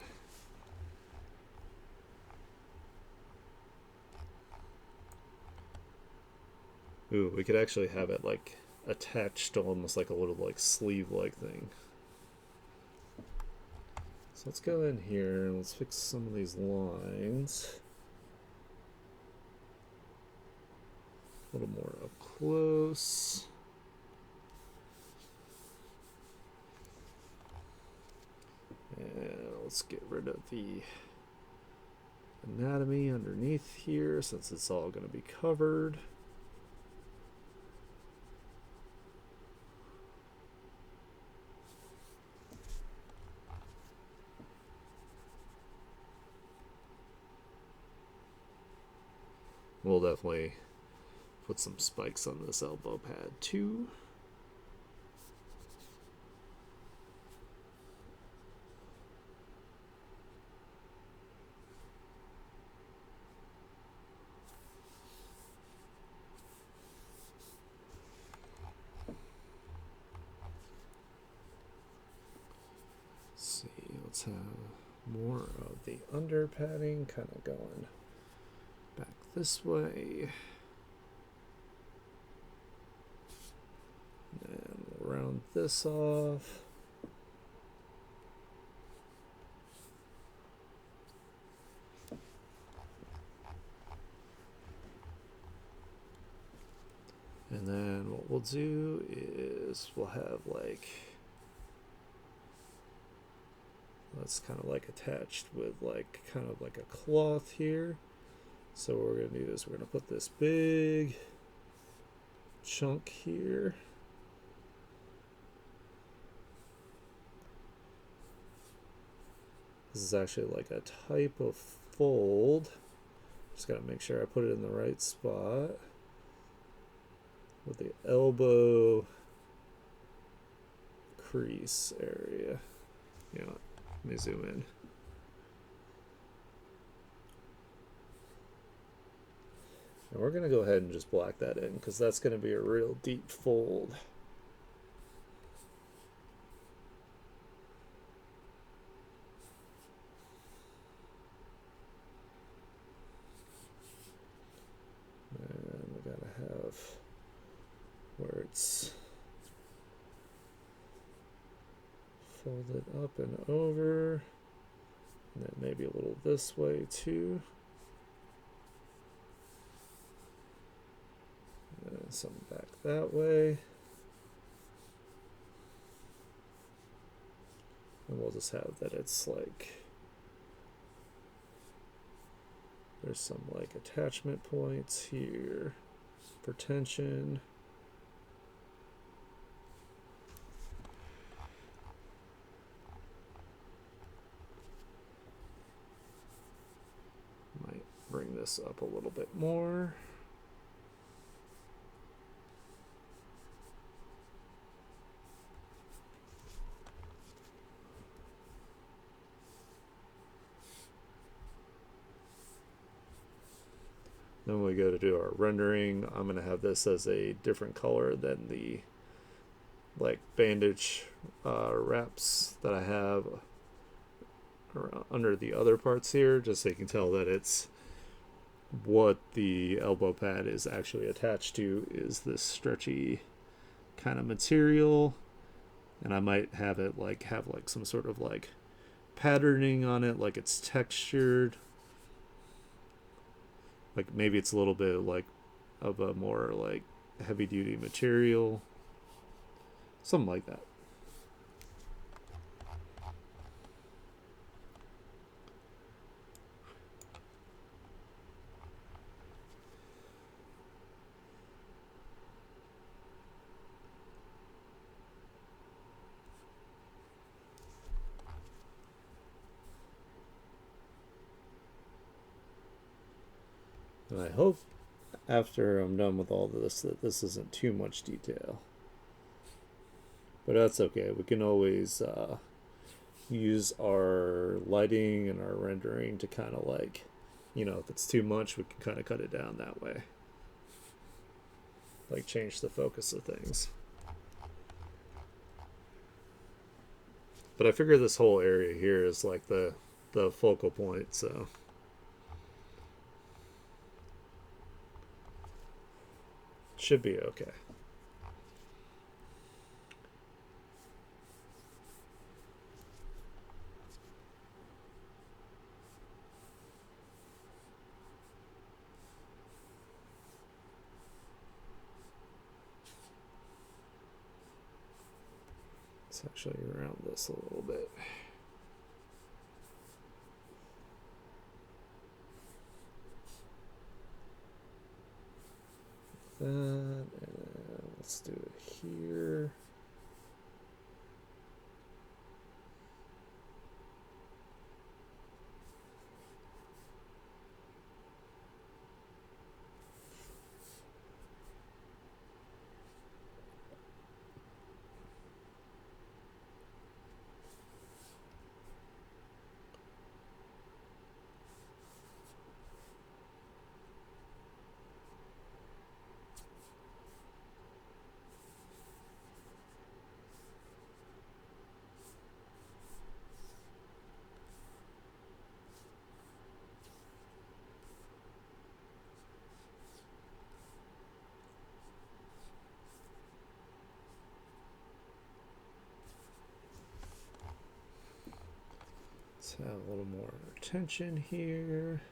Ooh, we could actually have it like attached to almost like a little like sleeve like thing. So let's go in here and let's fix some of these lines. A little more up close. And let's get rid of the anatomy underneath here since it's all going to be covered. We'll definitely put some spikes on this elbow pad too. Let's see, let's have more of the under padding kind of going back this way. And we'll round this off. And then what we'll do is we'll have like, that's kind of like attached with like kind of like a cloth here. So what we're going to do is we're going to put this big chunk here. This is actually like a type of fold. Just got to make sure I put it in the right spot. With the elbow crease area. You know, let me zoom in. And we're going to go ahead and just black that in because that's going to be a real deep fold. And we got to have where parts. Fold it up and over, and then maybe a little this way too. And then some back that way. And we'll just have that it's like there's some like attachment points here for tension. Might bring this up a little bit more. Then when we go to do our rendering, I'm going to have this as a different color than the like bandage wraps that I have under the other parts here, just so you can tell that it's what the elbow pad is actually attached to is this stretchy kind of material. And I might have it like have like some sort of like patterning on it, like it's textured. Like maybe it's a little bit like of a more like heavy duty material. Something like that. And I hope after I'm done with all this that this isn't too much detail. But that's okay. We can always use our lighting and our rendering to kind of like, if it's too much, we can kind of cut it down that way. Like change the focus of things. But I figure this whole area here is like the focal point, so should be okay. Let's actually round this a little bit. That, and let's do it here. Let's have a little more tension here.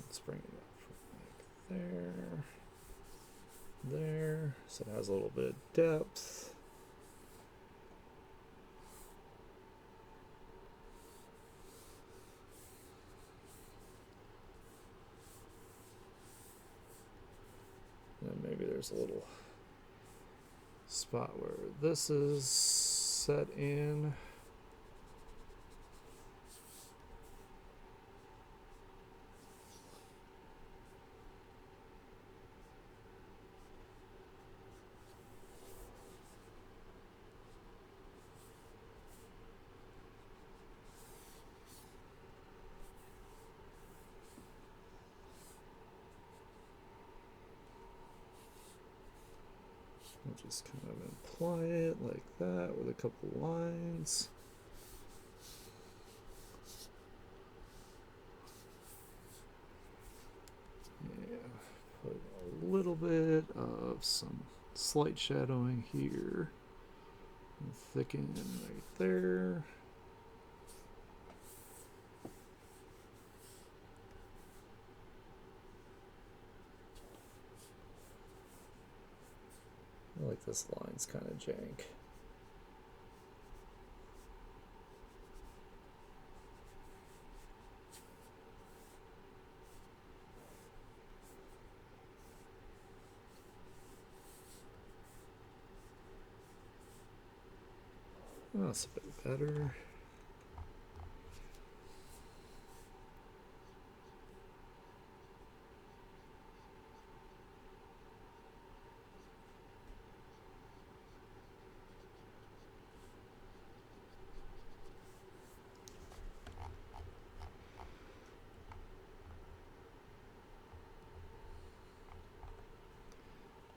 Let's bring it up from like there. So it has a little bit of depth. And maybe there's a little spot where this is set in. We'll just kind of imply it like that with a couple lines. Yeah, put a little bit of some slight shadowing here. And thicken right there. I like this line's kind of jank. Oh, that's a bit better.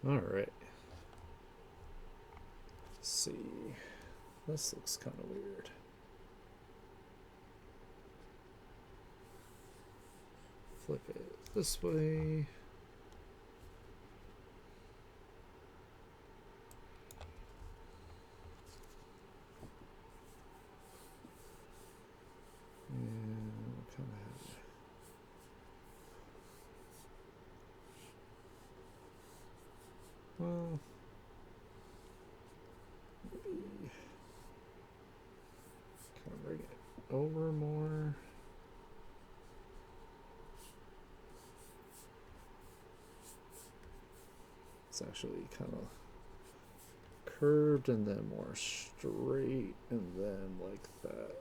All right. Let's see. This looks kind of weird. Flip it this way. And we'll kind of have well, maybe kind of bring it over more. It's actually kind of curved and then more straight and then like that.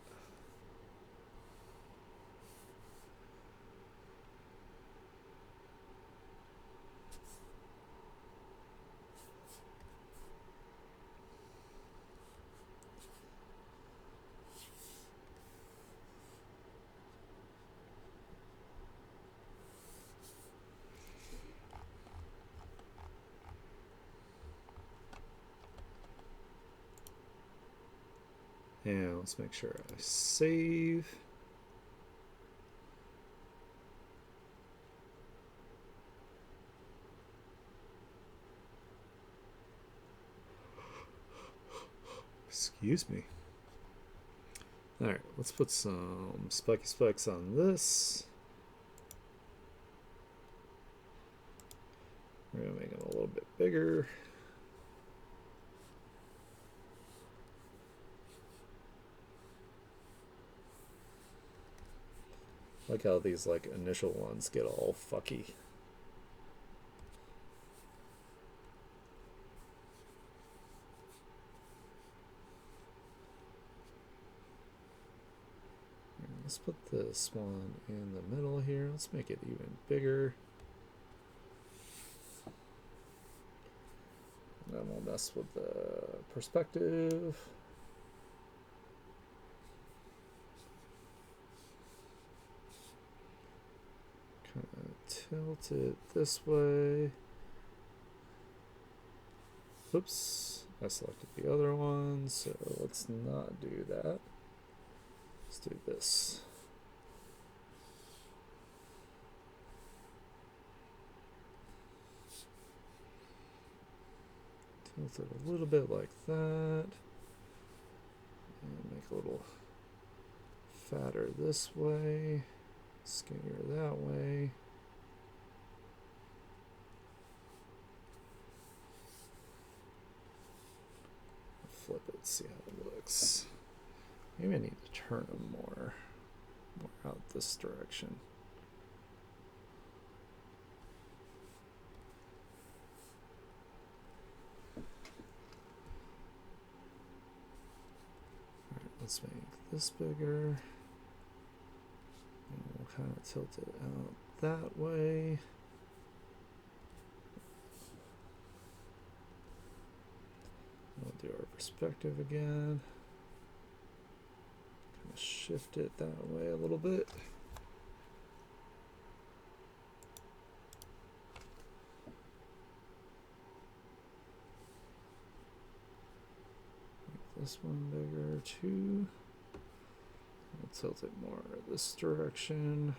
And let's make sure I save. Excuse me. Alright, let's put some spiky spikes on this. We're going to make them a little bit bigger. Like how these like initial ones get all fucky. Let's put this one in the middle here. Let's make it even bigger. And then we'll mess with the perspective. Kind of tilt it this way. Oops, I selected the other one, so let's not do that. Let's do this. Tilt it a little bit like that. And make a little fatter this way. Skinnier that way. Flip it, see how it looks. Maybe I need to turn them more out this direction. Let's make this bigger. And we'll kind of tilt it out that way. We'll do our perspective again. Kind of shift it that way a little bit. Make this one bigger too. We'll tilt it more this direction.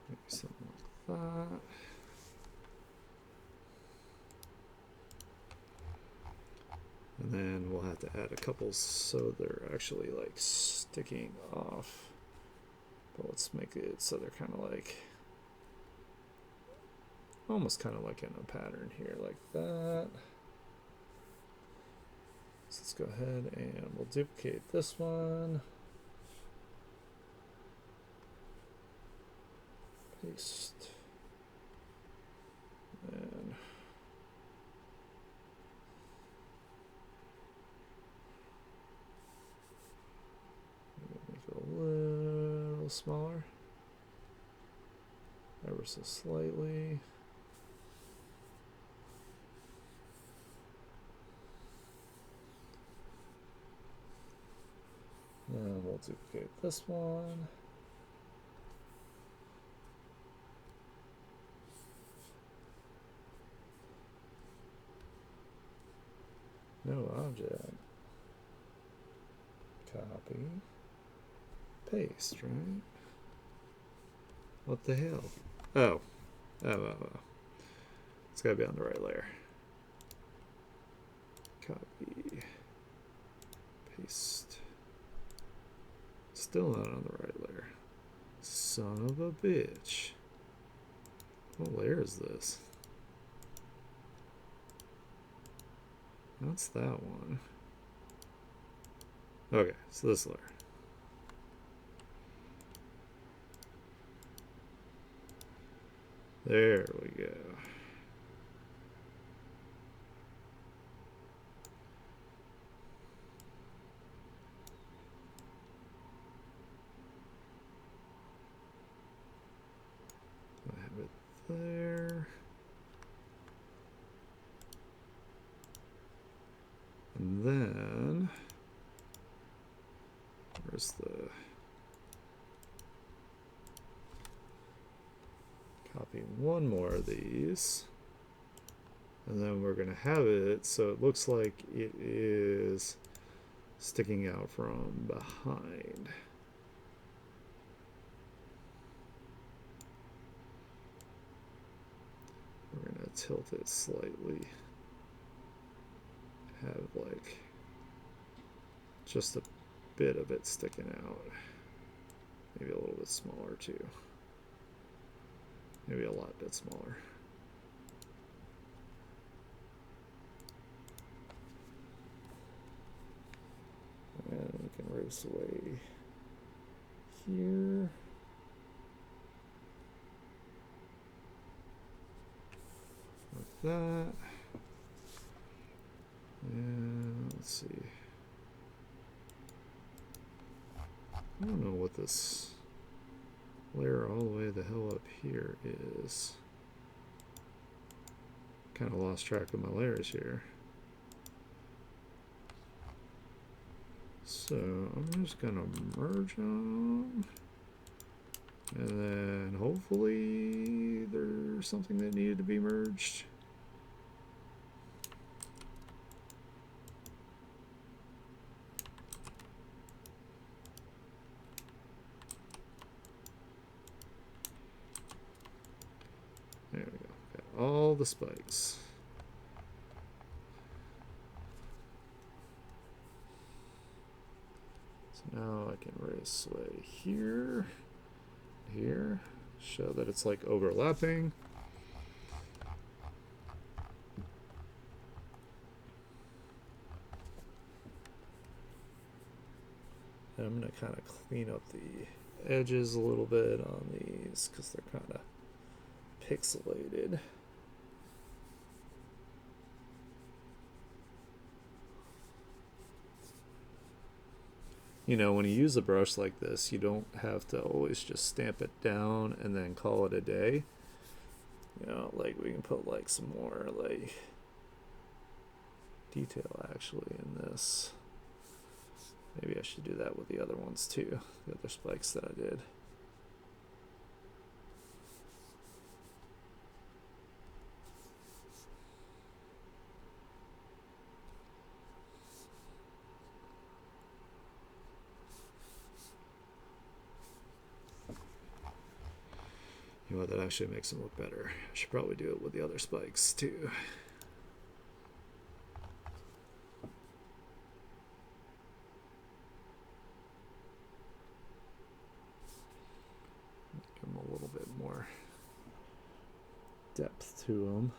Maybe something like that. And then we'll have to add a couple so they're actually like sticking off. But let's make it so they're kind of like, almost kind of like in a pattern here, like that. So let's go ahead and we'll duplicate this one. Paste. And make it a little smaller, ever so slightly. And we'll duplicate this one. No object. Copy. Paste, right? What the hell? Oh. Oh. It's gotta be on the right layer. Copy. Paste. Still not on the right layer. Son of a bitch. What layer is this? That's that one. Okay, so this layer. There we go. I have it there. And then, where's the copy one more of these, and then we're going to have it so it looks like it is sticking out from behind. We're going to tilt it slightly, have like just a bit of it sticking out, maybe a little bit smaller too. Maybe a lot bit smaller. And we can erase away here. Like that. And let's see. I don't know what this layer all the way the hell up here is. Kind of lost track of my layers here. So I'm just gonna merge them, and then hopefully there's something that needed to be merged. There we go. Got all the spikes. So now I can erase away here. here, show that it's like overlapping. And I'm going to kind of clean up the edges a little bit on these because they're kind of pixelated. You know, when you use a brush like this, you don't have to always just stamp it down and then call it a day. You know, like we can put like some more like detail actually in this. Maybe I should do that with the other ones too, the other spikes that I did. You know what, that actually makes them look better. I should probably do it with the other spikes too. Give them a little bit more depth to them.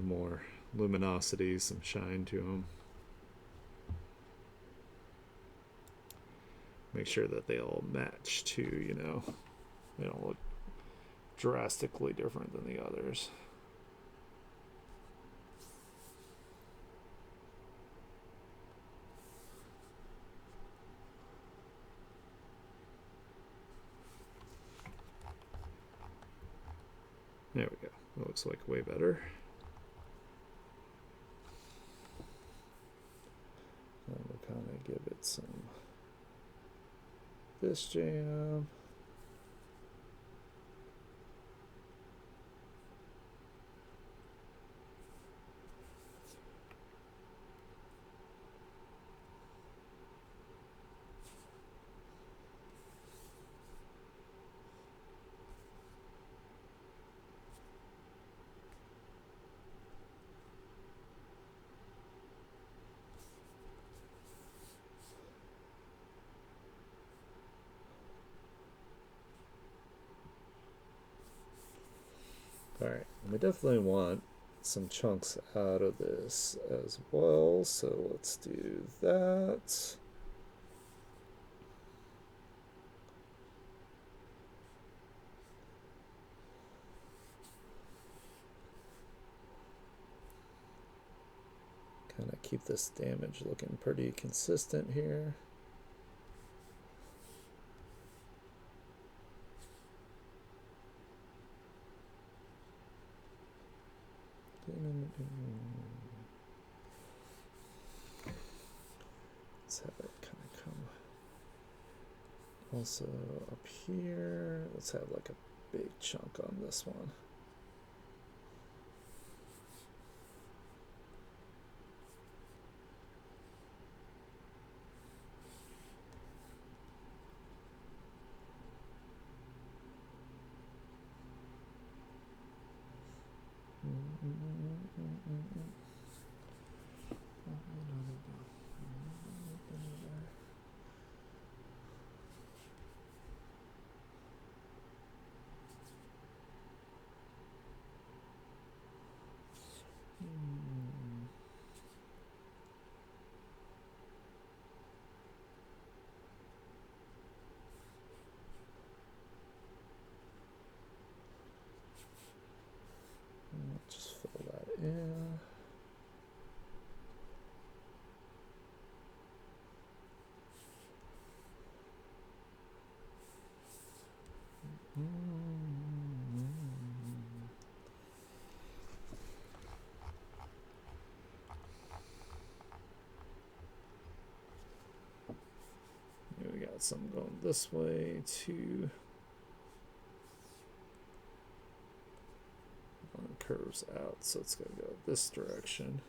More luminosity, some shine to them. Make sure that they all match too, you know. They don't look drastically different than the others. There we go. That looks like way better. And we'll kind of give it some this jam. Alright, we definitely want some chunks out of this as well, so let's do that. Kind of keep this damage looking pretty consistent here. Let's have it kind of come also up here. Let's have like a big chunk on this one. Just fill that in. Here we got some going this way too. One curves out, so it's going to go this direction.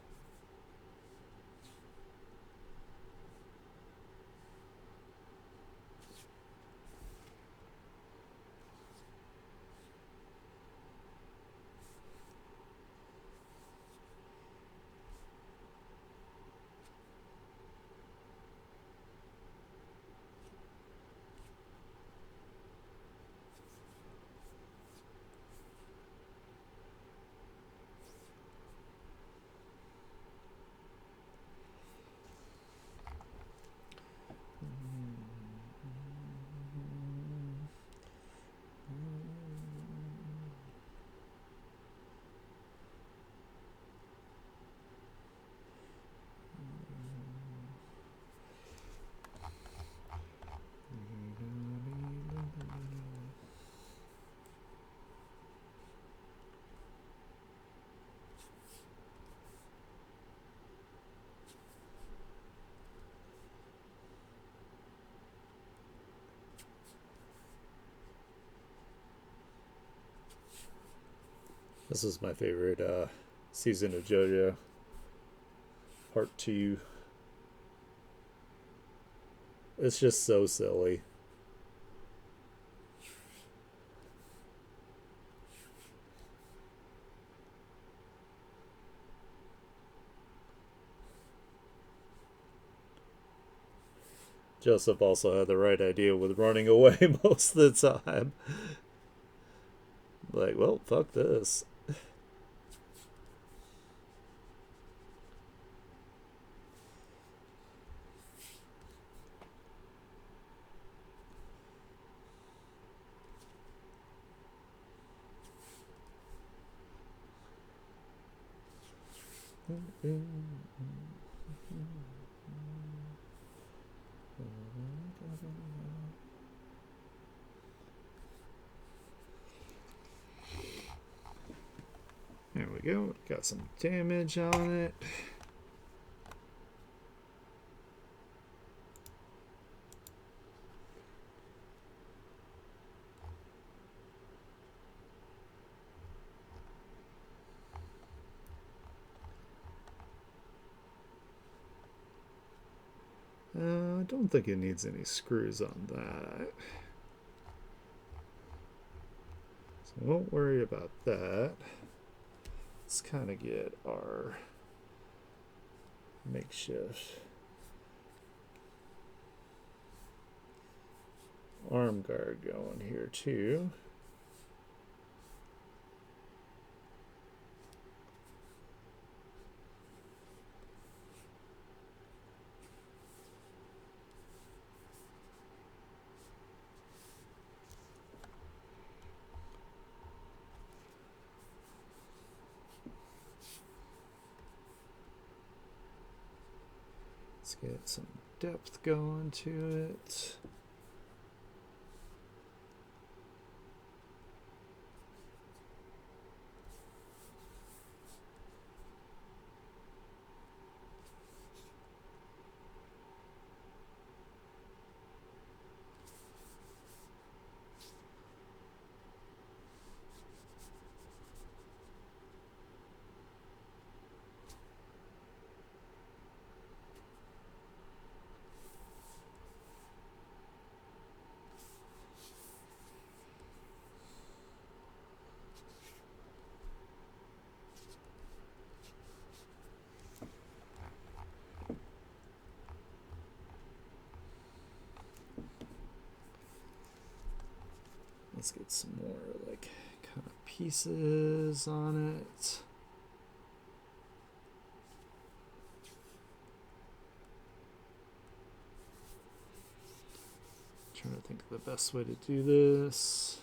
This is my favorite season of JoJo. Part 2. It's just so silly. Joseph also had the right idea with running away most of the time. Like, well, fuck this. There we go. Got some damage on it. I don't think it needs any screws on that. So I won't worry about that. Let's kind of get our makeshift arm guard going here too. Let's get some depth going to it. Let's get some more like kind of pieces on it. Trying to think of the best way to do this.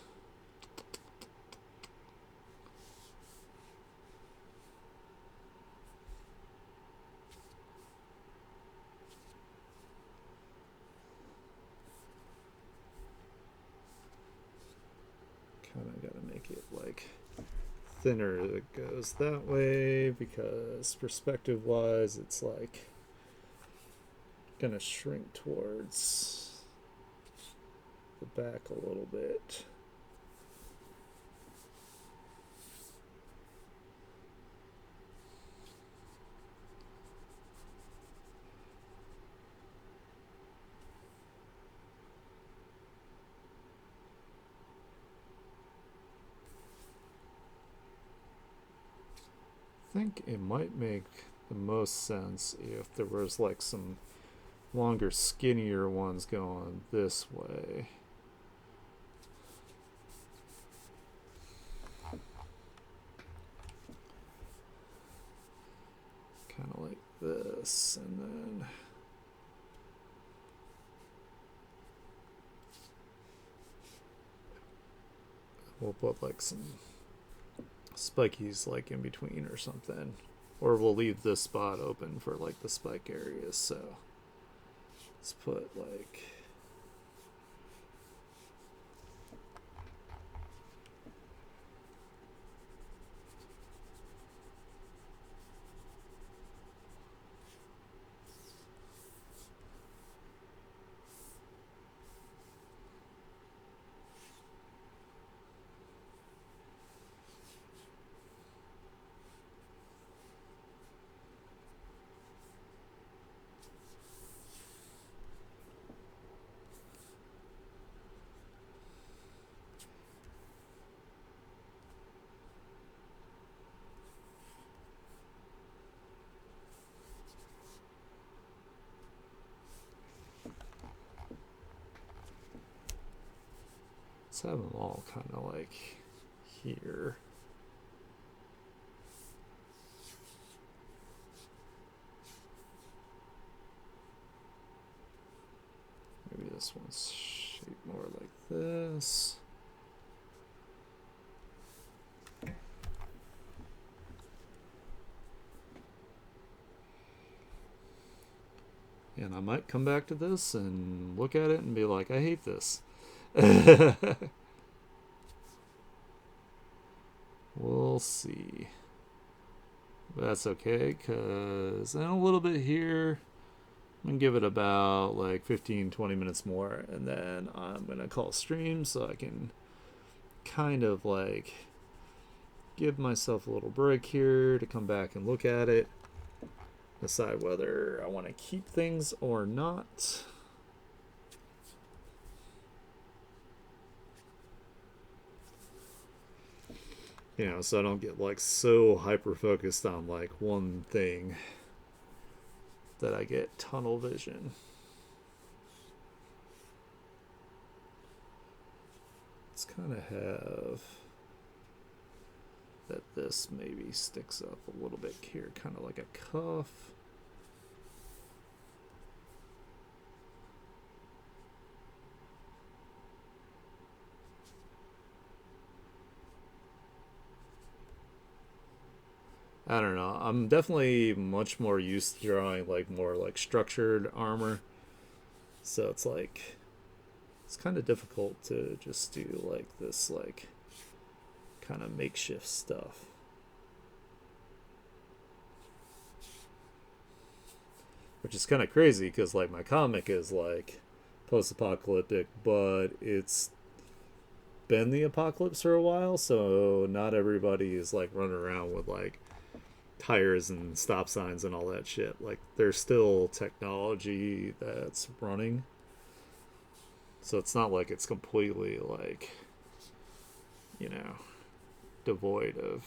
Kind of got to make it like thinner that goes that way, because perspective wise it's like gonna shrink towards the back a little bit. I think it might make the most sense if there was like some longer, skinnier ones going this way. Kind of like this, and then we'll put like some spikies like in between or something, or we'll leave this spot open for like the spike areas. So let's put like have them all kind of like here. Maybe this one's shaped more like this. And I might come back to this and look at it and be like, I hate this. We'll see. But that's okay, because in a little bit here, I'm going to give it about like 15-20 minutes more, and then I'm going to call stream so I can kind of like give myself a little break here to come back and look at it, decide whether I want to keep things or not. You know, so I don't get like so hyper focused on like one thing that I get tunnel vision. Let's kind of have that this maybe sticks up a little bit here, kind of like a cuff. I don't know. I'm definitely much more used to drawing like more like structured armor. So it's like it's kind of difficult to just do like this like kind of makeshift stuff. Which is kind of crazy because like my comic is like post-apocalyptic, but it's been the apocalypse for a while, so not everybody is like running around with like tires and stop signs and all that shit. Like there's still technology that's running, so it's not like it's completely like, you know, devoid of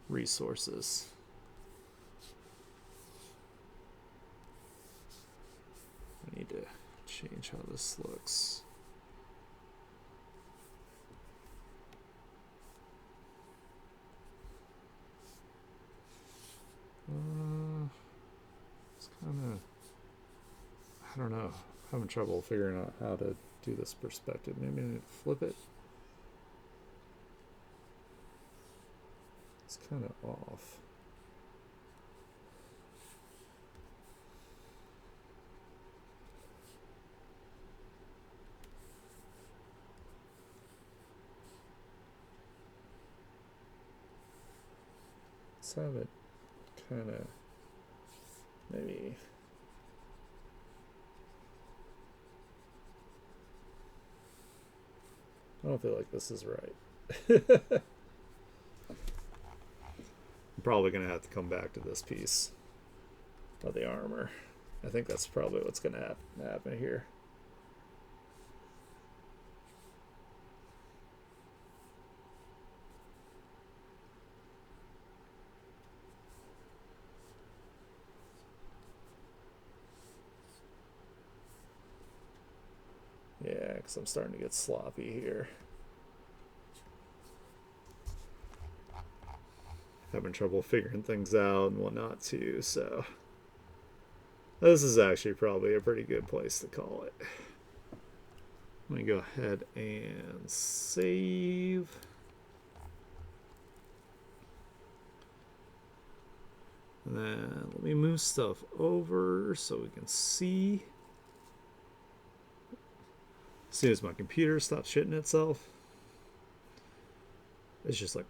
resources. I need to change how this looks. It's kind of, I don't know, having trouble figuring out how to do this perspective. Maybe I need to flip it. It's kind of off. Let's have it kind of maybe. I don't feel like this is right. I'm probably going to have to come back to this piece of the armor. I think that's probably what's going to happen here. Yeah, because I'm starting to get sloppy here. Having trouble figuring things out and whatnot too, so this is actually probably a pretty good place to call it. Let me go ahead and save. And then let me move stuff over so we can see. As soon as my computer stops shitting itself, it's just like.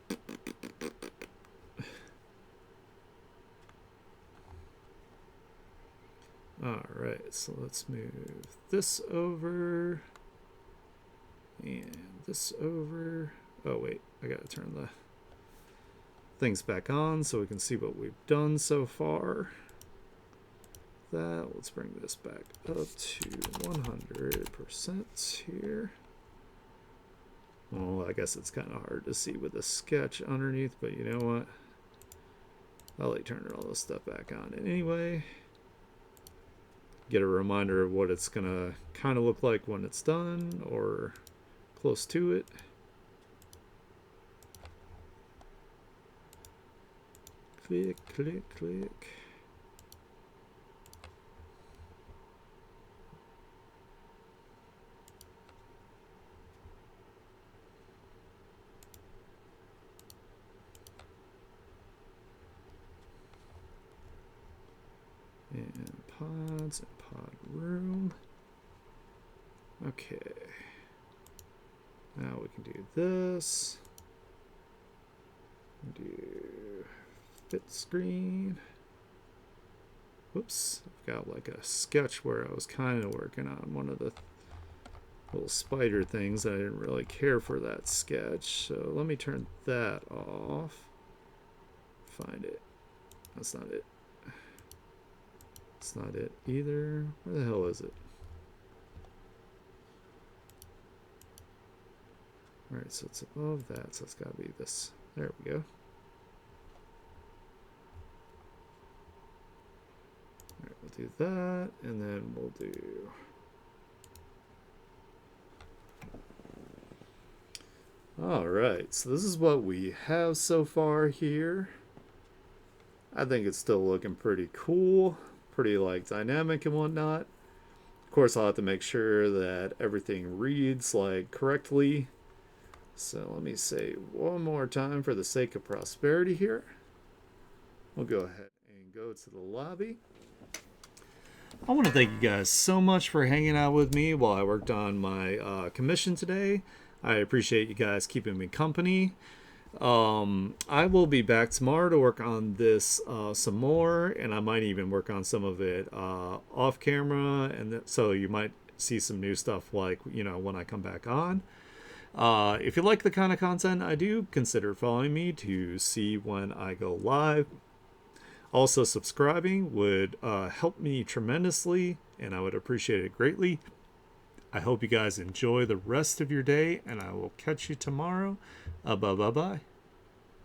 Alright, so let's move this over. And this over. Oh, wait, I gotta turn the things back on so we can see what we've done so far. Let's bring this back up to 100% here. Well, I guess it's kind of hard to see with the sketch underneath, but you know what? I'll like turn all this stuff back on anyway. Get a reminder of what it's gonna kind of look like when it's done, or close to it. Click, click, click. And pods and pod room. Okay. Now we can do this. Do fit screen. Whoops. I've got like a sketch where I was kind of working on one of the little spider things. I didn't really care for that sketch. So let me turn that off. Find it. That's not it. It's not it either. Where the hell is it? Alright, so it's above that, so it's gotta be this. There we go. Alright, we'll do that, and then we'll do... Alright, so this is what we have so far here. I think it's still looking pretty cool. Pretty like dynamic and whatnot. Of course, I'll have to make sure that everything reads like correctly. So let me say one more time for the sake of prosperity here. We'll go ahead and go to the lobby. I want to thank you guys so much for hanging out with me while I worked on my commission today. I appreciate you guys keeping me company. I will be back tomorrow to work on this some more, and I might even work on some of it off camera, and so you might see some new stuff like, you know, when I come back on. If you like the kind of content I do, consider following me to see when I go live. Also, subscribing would help me tremendously, and I would appreciate it greatly. I hope you guys enjoy the rest of your day, and I will catch you tomorrow. Bye-bye.